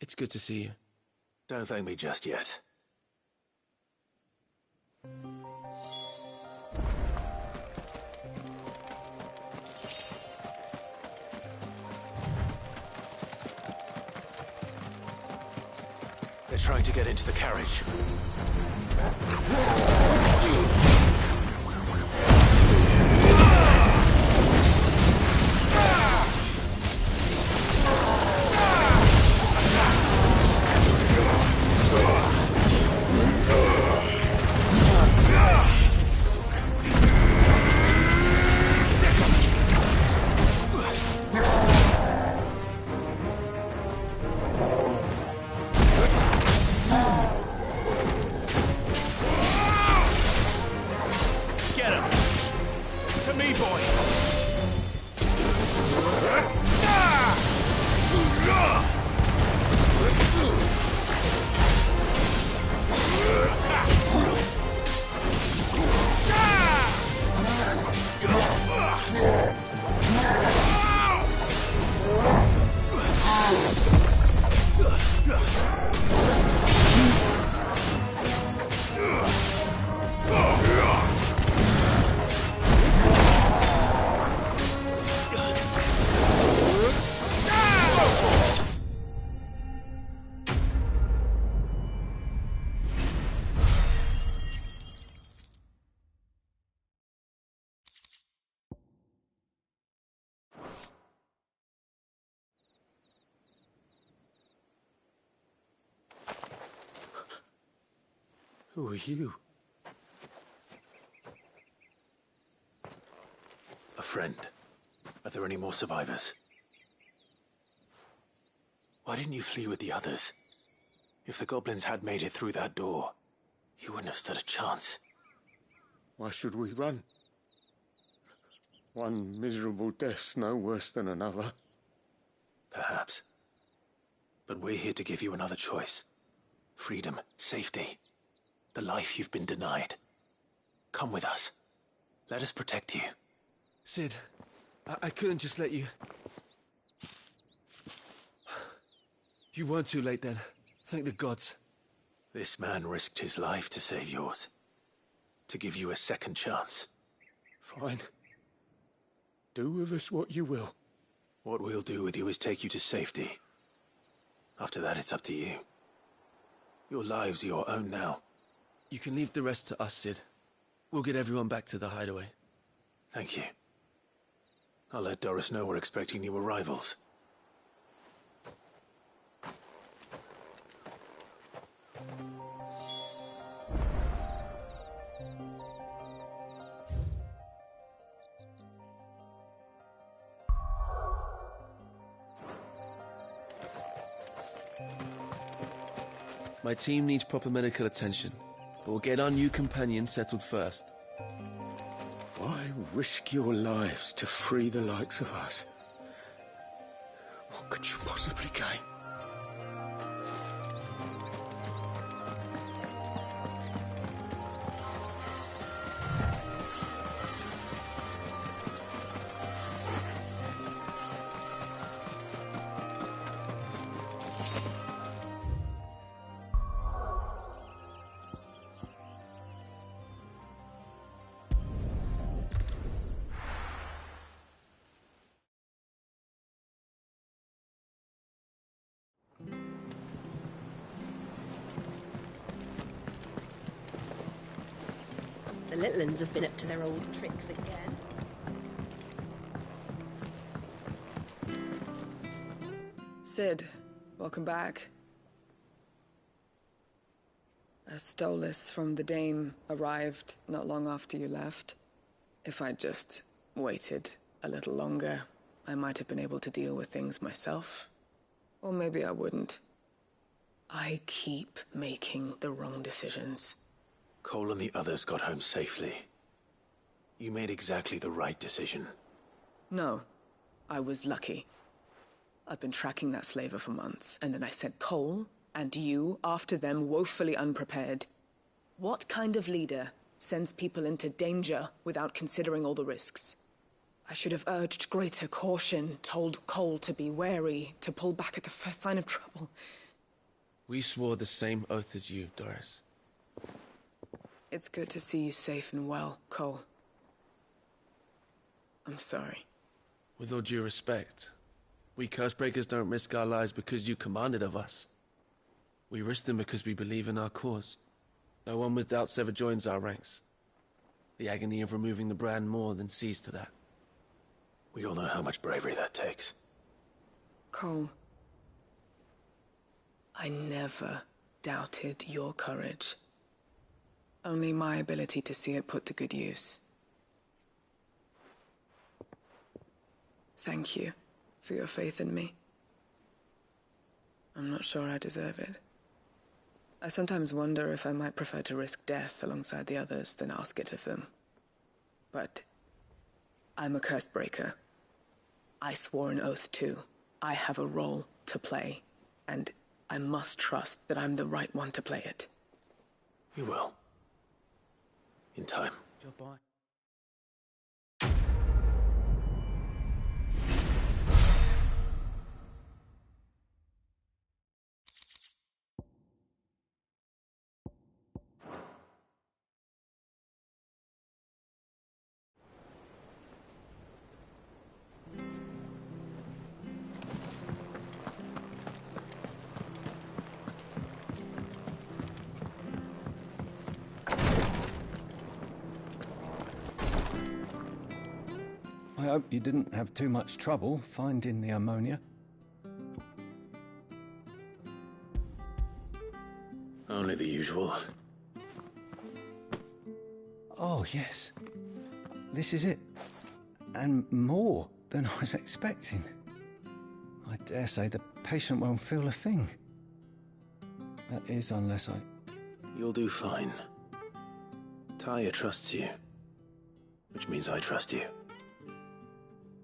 it's good to see you. Don't thank me just yet. They're trying to get into the carriage. Who are you? A friend. A Are there any more survivors? Why didn't you flee with the others? If the goblins had made it through that door, you wouldn't have stood a chance. Why should we run? One miserable death's no worse than another. Perhaps. But we're here to give you another choice. Freedom, safety, the life you've been denied. Come with us. Let us protect you. Sid, I couldn't just let you... You weren't too late then. Thank the gods. This man risked his life to save yours. To give you a second chance. Fine. Do with us what you will. What we'll do with you is take you to safety. After that, it's up to you. Your lives are your own now. You can leave the rest to us, Sid. We'll get everyone back to the hideaway. Thank you. I'll let Doris know we're expecting new arrivals. My team needs proper medical attention, but we'll get our new companion settled first. Why risk your lives to free the likes of us? What could you possibly gain? The little uns have been up to their old tricks again. Sid, welcome back. A Stolas from the Dame arrived not long after you left. If I'd just waited a little longer, I might have been able to deal with things myself. Or maybe I wouldn't. I keep making the wrong decisions. Cole and the others got home safely. You made exactly the right decision. No, I was lucky. I've been tracking that slaver for months, and then I sent Cole and you after them woefully unprepared. What kind of leader sends people into danger without considering all the risks? I should have urged greater caution, told Cole to be wary, to pull back at the first sign of trouble. We swore the same oath as you, Doris. It's good to see you safe and well, Cole. I'm sorry. With all due respect, we Cursebreakers don't risk our lives because you commanded of us. We risk them because we believe in our cause. No one with doubts ever joins our ranks. The agony of removing the brand more than sees to that. We all know how much bravery that takes. Cole, I never doubted your courage. Only my ability to see it put to good use. Thank you for your faith in me. I'm not sure I deserve it. I sometimes wonder if I might prefer to risk death alongside the others than ask it of them. But I'm a Cursebreaker. I swore an oath too. I have a role to play, and I must trust that I'm the right one to play it. You will. In time. Job bye. I hope you didn't have too much trouble finding the ammonia. Only the usual. Oh, yes. This is it. And more. than I was expecting. I dare say the patient won't feel a thing. That is, unless I... You'll do fine. Taya trusts you, which means I trust you.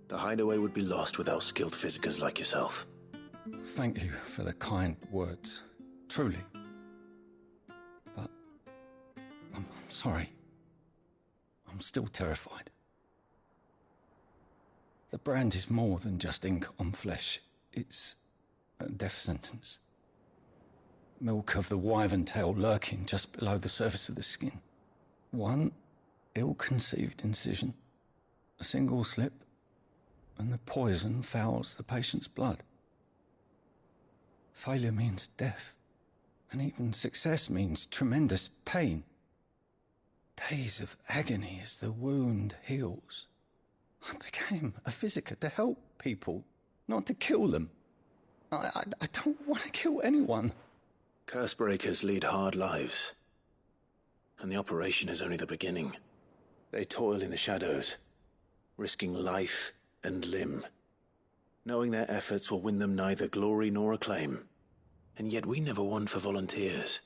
The hideaway would be lost without skilled physicers like yourself. Thank you for the kind words. Truly. But... I'm sorry. I'm still terrified. The brand is more than just ink on flesh. It's a death sentence. Milk of the wyvern tail lurking just below the surface of the skin. One ill-conceived incision, a single slip, and the poison fouls the patient's blood. Failure means death, and even success means tremendous pain. Days of agony as the wound heals. I became a physiker to help people, not to kill them. I don't want to kill anyone. Cursebreakers lead hard lives, and the operation is only the beginning. They toil in the shadows, risking life and limb, knowing their efforts will win them neither glory nor acclaim. And yet we never won for volunteers.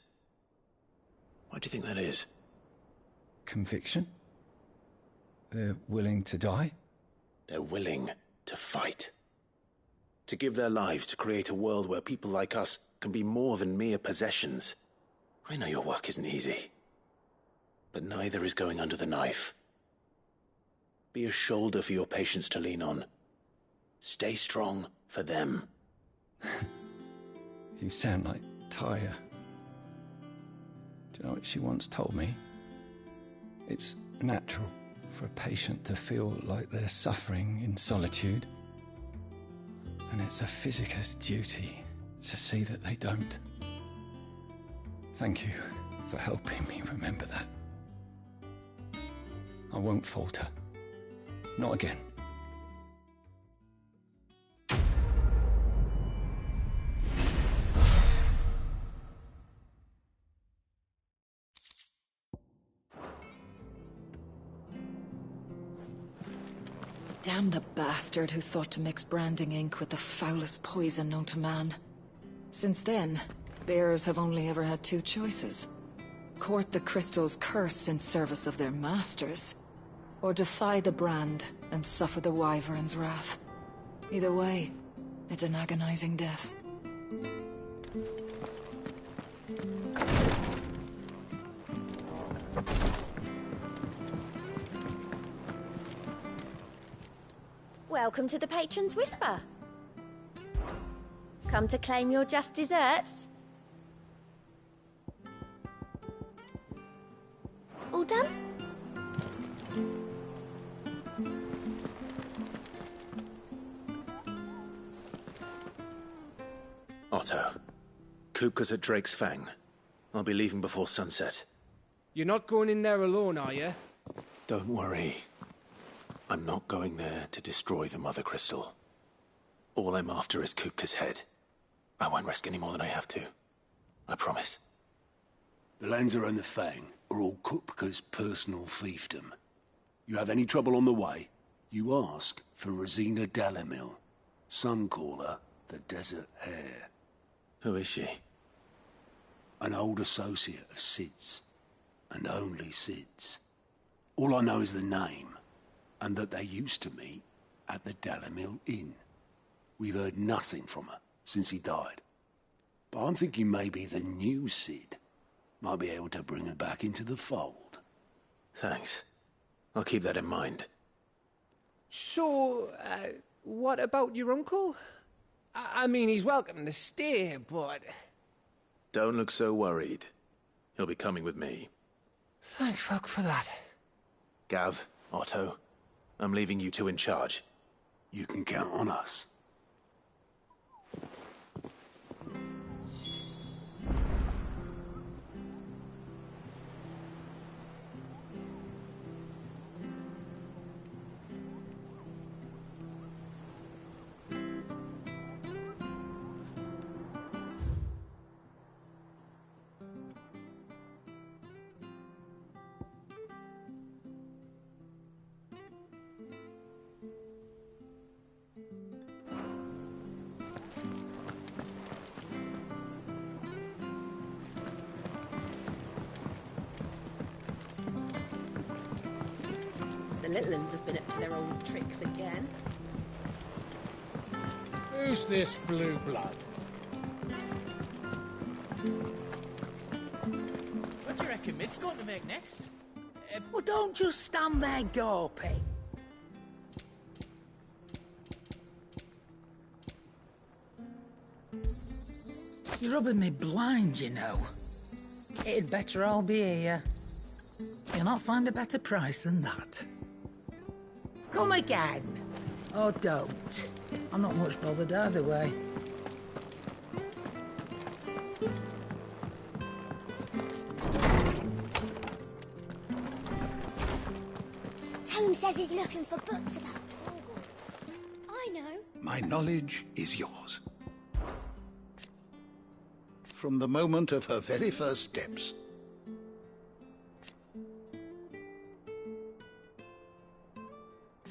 Why do you think that is? Conviction? They're willing to die? They're willing to fight. To give their lives to create a world where people like us can be more than mere possessions. I know your work isn't easy, but neither is going under the knife. Be a shoulder for your patients to lean on. Stay strong for them. You sound like Taya. Do you know what she once told me? It's natural for a patient to feel like they're suffering in solitude. And it's a physiker's duty to see that they don't. Thank you for helping me remember that. I won't falter. Not again. Damn the bastard who thought to mix branding ink with the foulest poison known to man. Since then, bearers have only ever had two choices. Court the crystal's curse in service of their masters, or defy the brand and suffer the wyvern's wrath. Either way, it's an agonizing death. Welcome to the Patron's Whisper. Come to claim your just desserts? All done? Otto, Kupka's at Drake's Fang. I'll be leaving before sunset. You're not going in there alone, are you? Don't worry. I'm not going there to destroy the Mother Crystal. All I'm after is Kupka's head. I won't risk any more than I have to. I promise. The Lanza and the Fang are all Kupka's personal fiefdom. You have any trouble on the way, you ask for Rosina Dalamil. Some call her the Desert Hare. Who is she? An old associate of Sid's, and only Sid's. All I know is the name, and that they used to meet at the Dalamil Inn. We've heard nothing from her since he died. But I'm thinking maybe the new Sid might be able to bring her back into the fold. Thanks. I'll keep that in mind. So, what about your uncle? I mean, he's welcome to stay, but... Don't look so worried. He'll be coming with me. Thank fuck for that. Gav, Otto, I'm leaving you two in charge. You can count on us. little uns have been up to their old tricks again. Who's this blue blood? What do you reckon Mick's going to make next? Well, don't just stand there gawping. You're rubbing me blind, you know. It'd better all be here. You'll not find a better price than that. Come again. Or don't. I'm not much bothered either way. Tome says he's looking for books about Torgal. I know. My knowledge is yours. From the moment of her very first steps.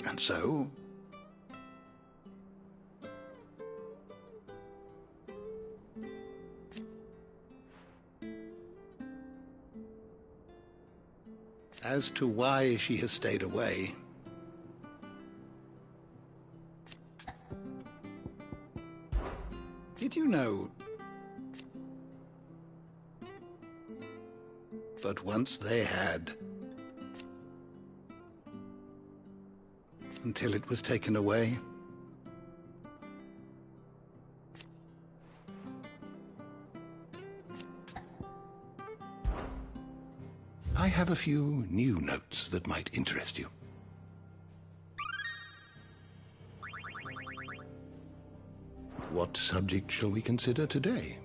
And so, as to why she has stayed away, did you know that once they had, until it was taken away? I have a few new notes that might interest you. What subject shall we consider today?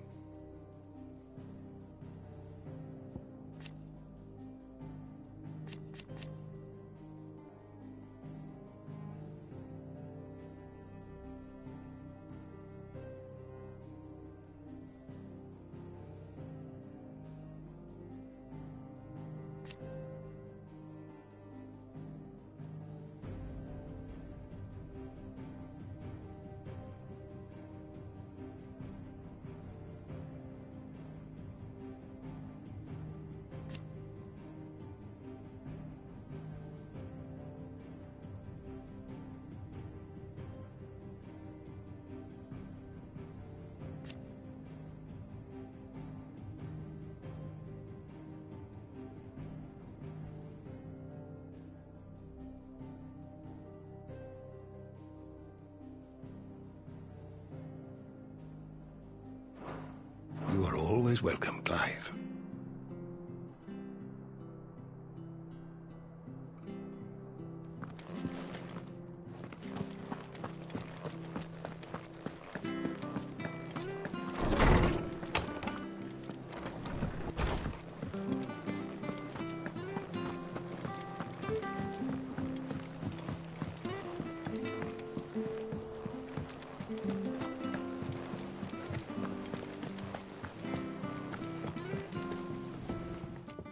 You are always welcome, Clive.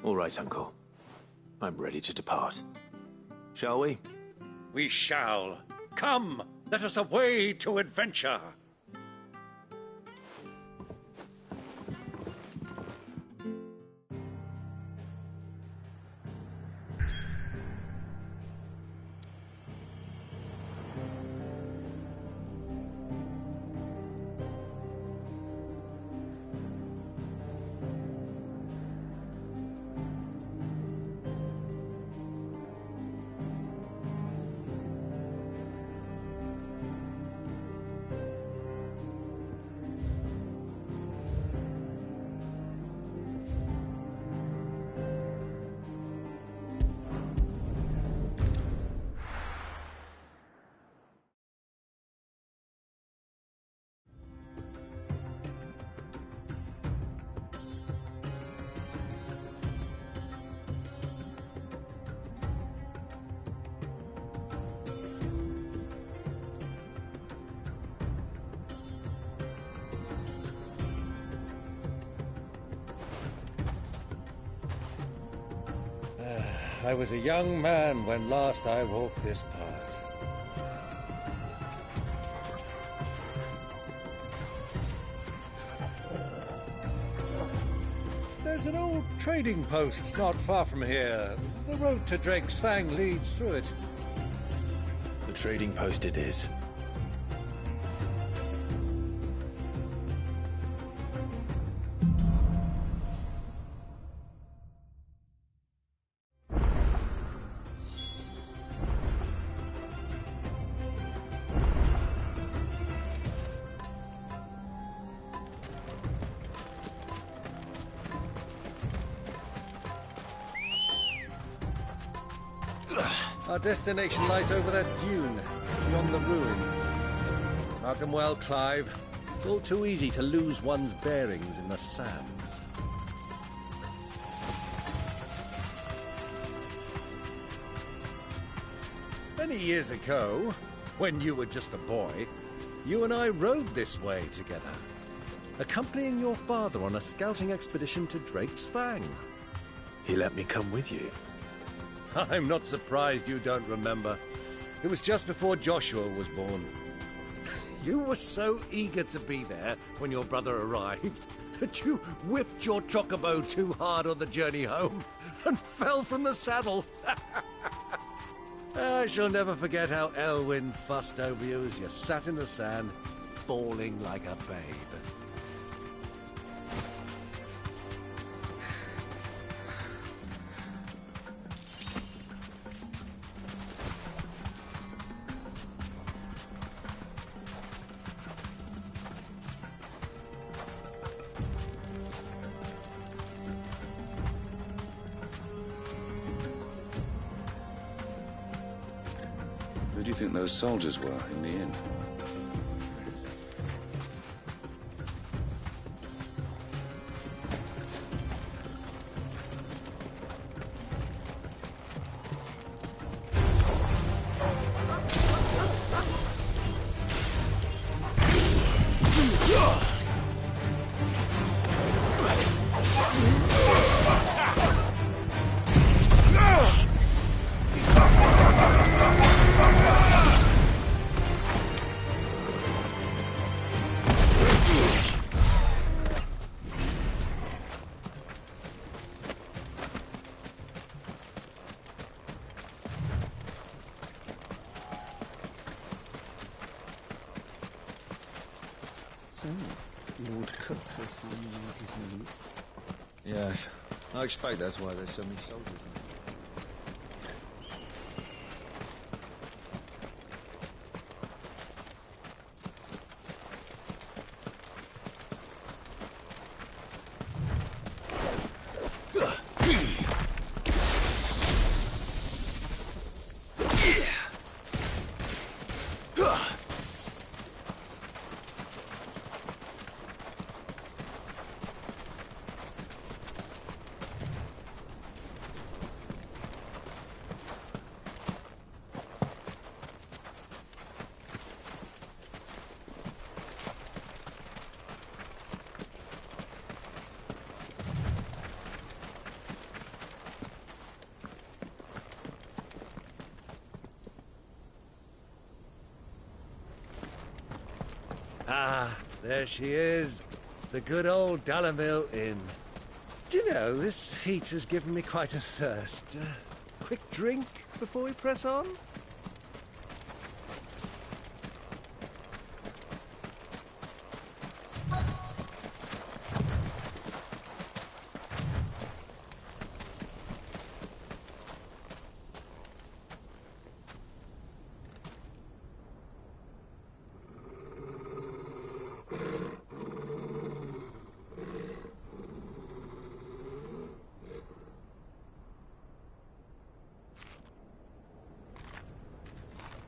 All right, Uncle. I'm ready to depart. Shall we? We shall. Come, let us away to adventure. I was a young man when last I walked this path. There's an old trading post not far from here. The road to Drake's Fang leads through it. A trading post it is. Our destination lies over that dune, beyond the ruins. Mark 'em well, Clive. It's all too easy to lose one's bearings in the sands. Many years ago, when you were just a boy, you and I rode this way together, accompanying your father on a scouting expedition to Drake's Fang. He let me come with you. I'm not surprised you don't remember. It was just before Joshua was born. You were so eager to be there when your brother arrived that you whipped your chocobo too hard on the journey home and fell from the saddle. I shall never forget how Elwyn fussed over you as you sat in the sand, bawling like a babe. Who do you think those soldiers were in the inn? So, Lord Cook has finally made his move. Yes, I expect that's why there's so many soldiers in there. Ah, there she is. The good old Dalamil Inn. Do you know, this heat has given me quite a thirst. Quick drink before we press on?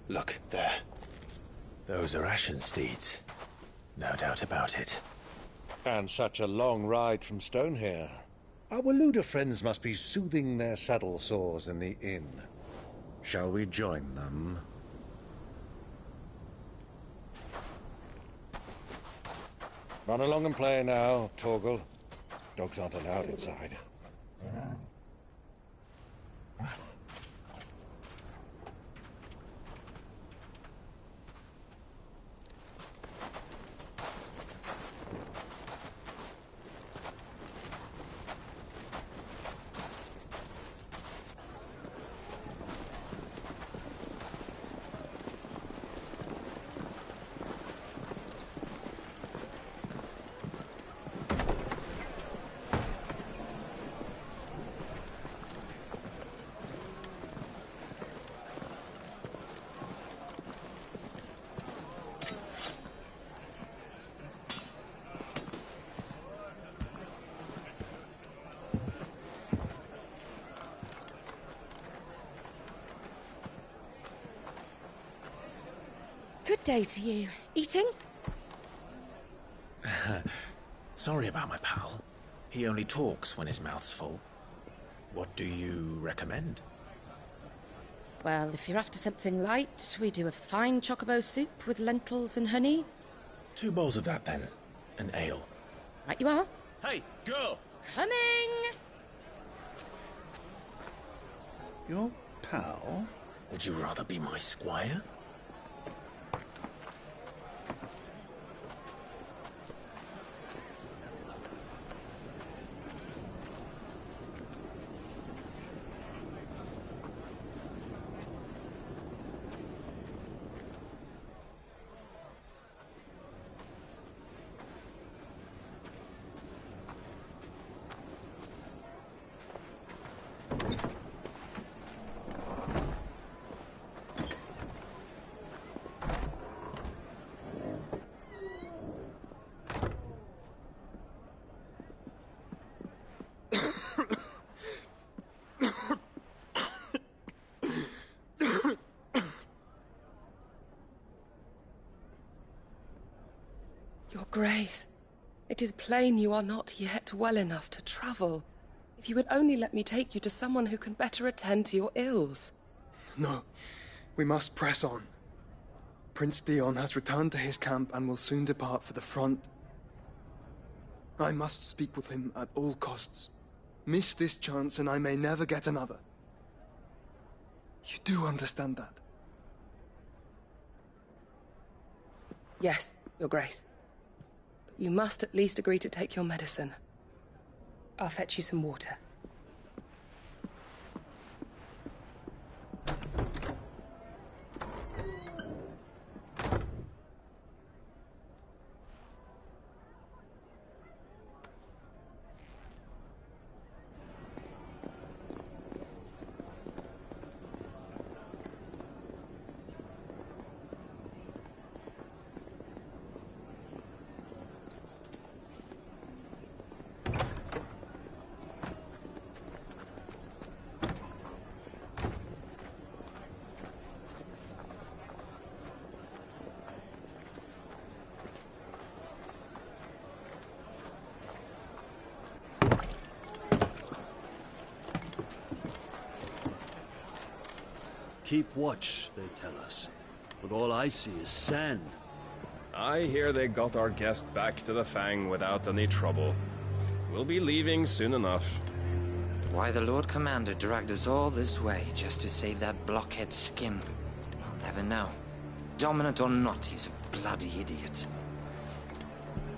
Look, there. Those are Ashen steeds. No doubt about it. And such a long ride from Stonehere. Our Luda friends must be soothing their saddle sores in the inn. Shall we join them? Run along and play now, Torgal. Dogs aren't allowed inside. day to you. Eating? Sorry about my pal. He only talks when his mouth's full. What do you recommend? Well, if you're after something light, we do a fine chocobo soup with lentils and honey. 2 bowls of that, then. An ale. Right you are. Hey, girl! Coming! Your pal? Would you rather be my squire? Your Grace, it is plain you are not yet well enough to travel. If you would only let me take you to someone who can better attend to your ills. No, we must press on. Prince Dion has returned to his camp and will soon depart for the front. I must speak with him at all costs. Miss this chance and I may never get another. You do understand that? Yes, Your Grace. But you must at least agree to take your medicine. I'll fetch you some water. Keep watch, they tell us. But all I see is sand. I hear they got our guest back to the Fang without any trouble. We'll be leaving soon enough. Why the Lord Commander dragged us all this way just to save that blockhead skin, I'll never know. Dominant or not, he's a bloody idiot.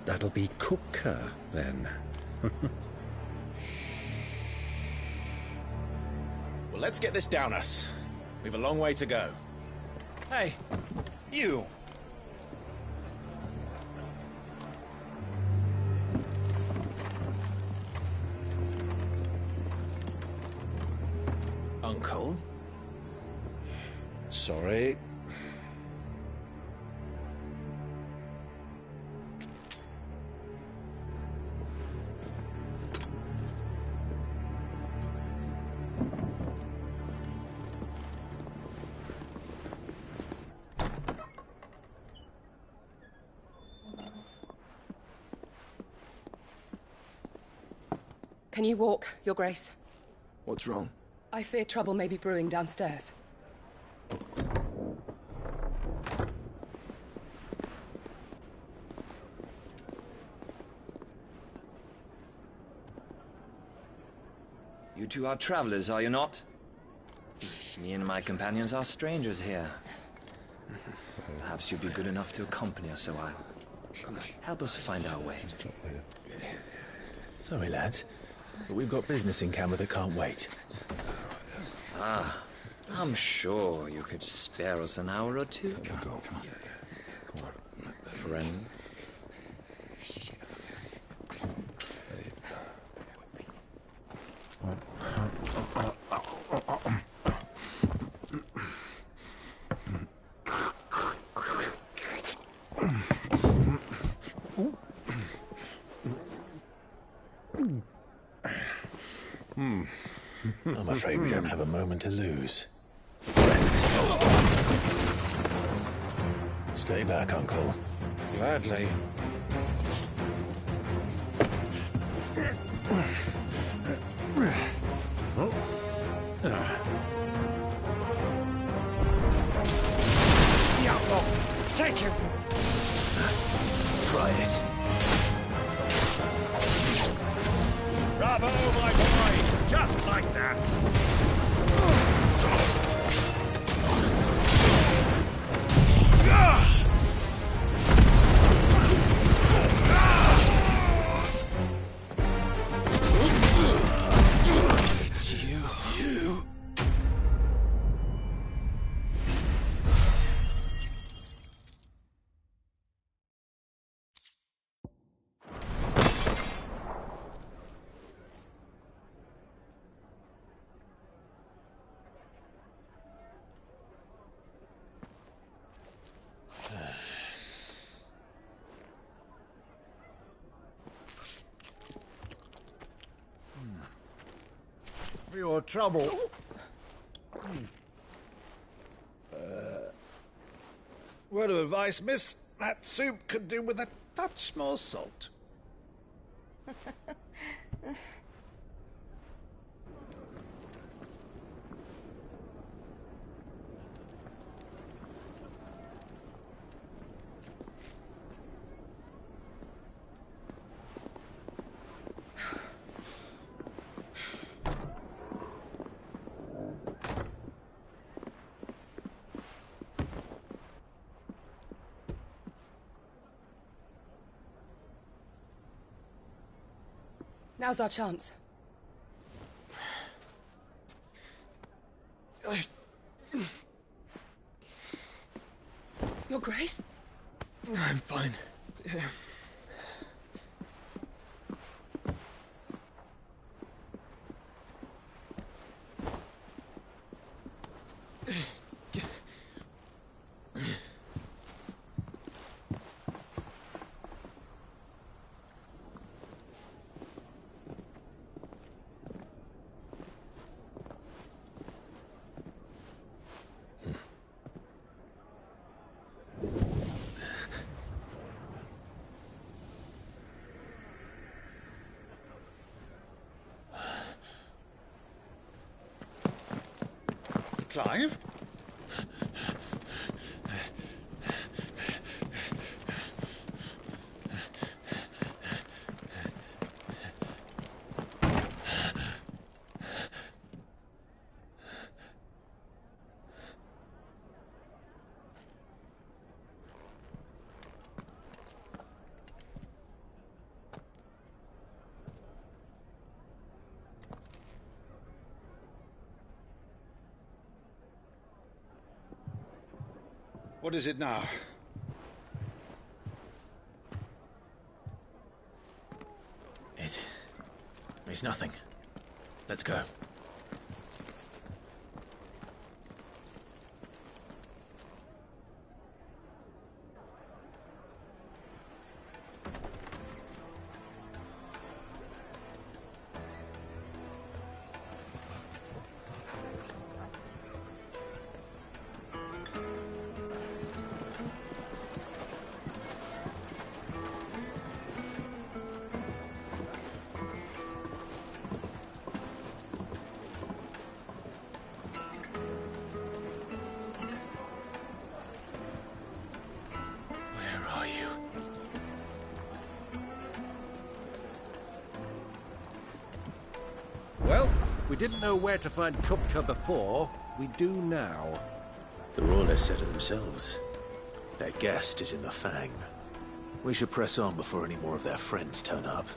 That'll be Cooker, then. Well, let's get this down us. We've a long way to go. Hey, you! Uncle? Sorry. Can you walk, Your Grace? What's wrong? I fear trouble may be brewing downstairs. You two are travelers, are you not? Me and my companions are strangers here. Perhaps you'd be good enough to accompany us a while. Help us find our way. Sorry, lads, but we've got business in camera that can't wait. Ah, I'm sure you could spare us an hour or two. Friend. I'm afraid we don't have a moment to lose. Stay back, Uncle. Gladly. Take him! Try it. Bravo, my boy! Just like that! It's you. You. For your trouble. Word of advice, miss. That soup could do with a touch more salt. Now's our chance. Your Grace? I'm fine. Yeah. Clive? What is it now? It's nothing. Let's go. Well, we didn't know where to find Kupka before. We do now. The Rawlers said it themselves. Their guest is in the Fang. We should press on before any more of their friends turn up.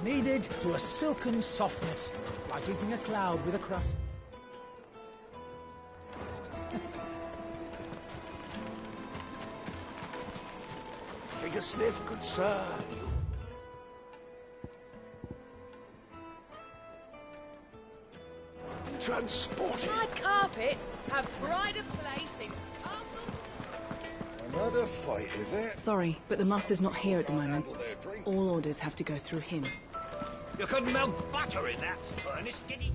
Kneaded to a silken softness, like eating a cloud with a crust. Take a sniff, good sir. Transported. My carpets have pride of place in castle. Another fight, is it? Sorry, but the master's not here at the moment. All orders have to go through him. You couldn't melt butter in that furnace, did he?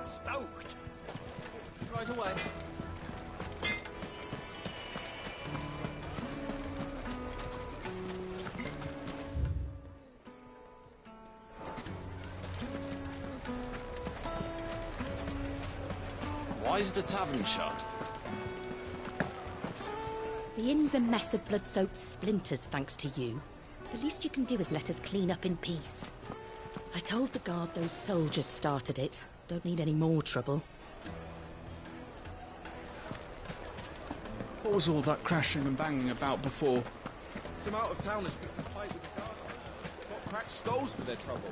stoked. Right away. Why is the tavern shut? The inn's a mess of blood-soaked splinters, thanks to you. The least you can do is let us clean up in peace. I told the guard those soldiers started it. Don't need any more trouble. What was all that crashing and banging about before? Some out-of-towners picked a fight with the guard. Got cracked skulls for their trouble.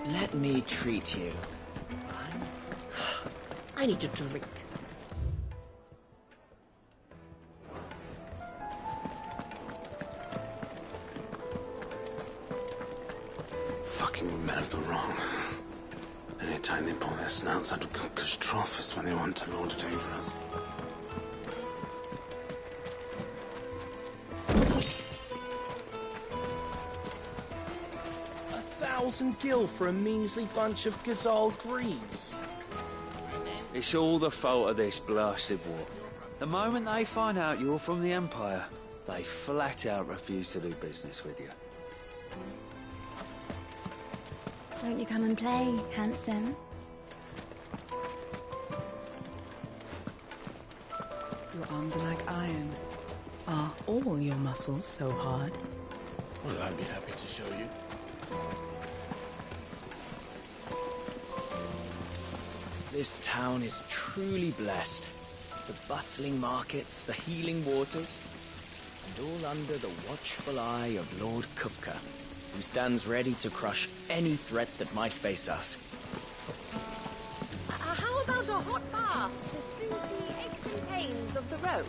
Let me treat you. I need a drink. Fucking men of the wrong. Anytime they pull their snouts out of Cook's trough is when they want to lord it over us. $1,000 for a measly bunch of gazelle greaves. It's all the fault of this blasted war. The moment they find out you're from the Empire, they flat out refuse to do business with you. Won't you come and play, handsome? Your arms are like iron. Are all your muscles so hard? Well, I'd be happy to show you. This town is truly blessed. The bustling markets, the healing waters, and all under the watchful eye of Lord Kupka, who stands ready to crush any threat that might face us. How about a hot bath to soothe the aches and pains of the road?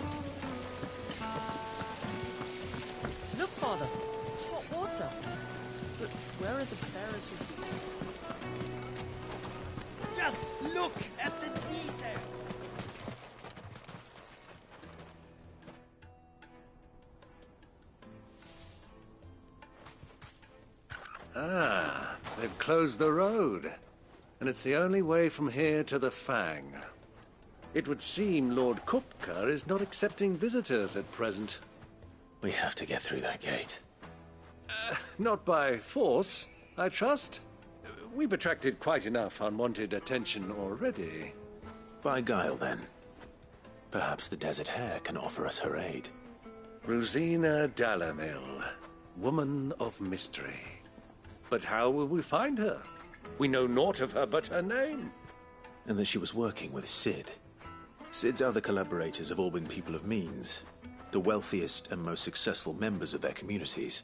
Look, Father. Hot water. But where are the bearers who... Just look at the detail. Ah, they've closed the road. And it's the only way from here to the Fang. It would seem Lord Kupka is not accepting visitors at present. We have to get through that gate. Not by force, I trust. We've attracted quite enough unwanted attention already. By guile, then. Perhaps the Desert Hare can offer us her aid. Rosina Dalamil, woman of mystery. But how will we find her? We know naught of her but her name. And that she was working with Sid. Sid's other collaborators have all been people of means, the wealthiest and most successful members of their communities.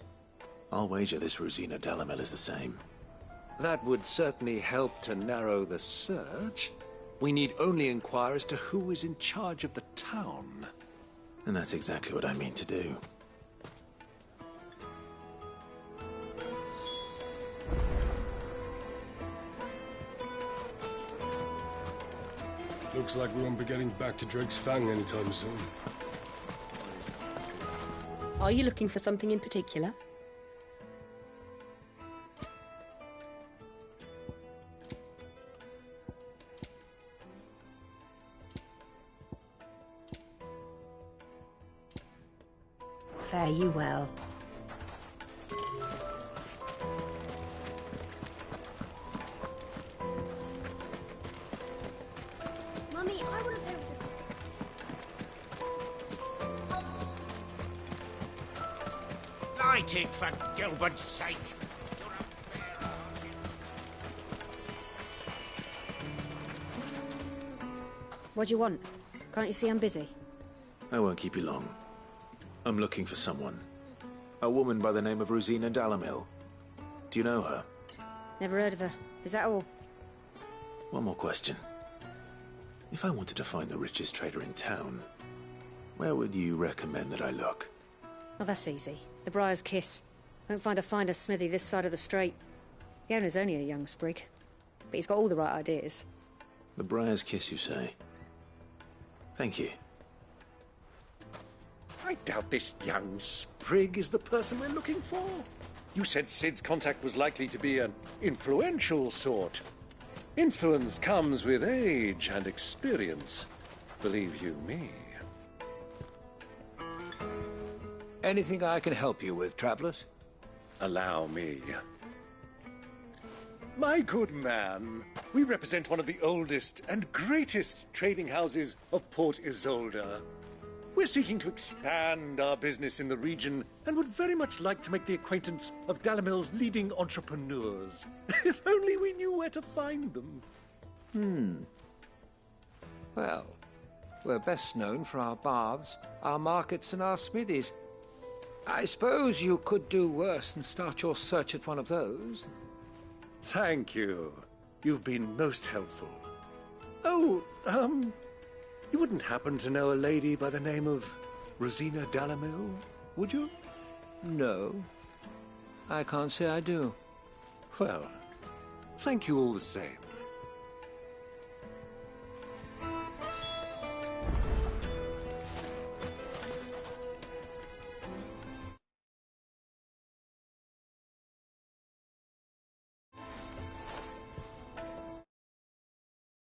I'll wager this Rosina Dalamil is the same. That would certainly help to narrow the search. We need only inquire as to who is in charge of the town. And that's exactly what I mean to do. Looks like we won't be getting back to Drake's Fang anytime soon. Are you looking for something in particular? Fare you well. Mummy, I want to play with Light it for Gilbert's sake. What do you want? Can't you see I'm busy? I won't keep you long. I'm looking for someone. A woman by the name of Rosina Dalamil. Do you know her? Never heard of her. Is that all? One more question. If I wanted to find the richest trader in town, where would you recommend that I look? Oh, that's easy. The Briar's Kiss. Won't find a finer smithy this side of the strait. The owner's only a young sprig, but he's got all the right ideas. The Briar's Kiss, you say? Thank you. I doubt this young sprig is the person we're looking for. You said Sid's contact was likely to be an influential sort. Influence comes with age and experience. Believe you me. Anything I can help you with, travelers? Allow me. My good man, we represent one of the oldest and greatest trading houses of Port Isolde. We're seeking to expand our business in the region and would very much like to make the acquaintance of Dalamil's leading entrepreneurs. If only we knew where to find them. Well, we're best known for our baths, our markets, and our smithies. I suppose you could do worse than start your search at one of those. Thank you. You've been most helpful. Oh, you wouldn't happen to know a lady by the name of Rosina Dalamil, would you? No. I can't say I do. Well, thank you all the same.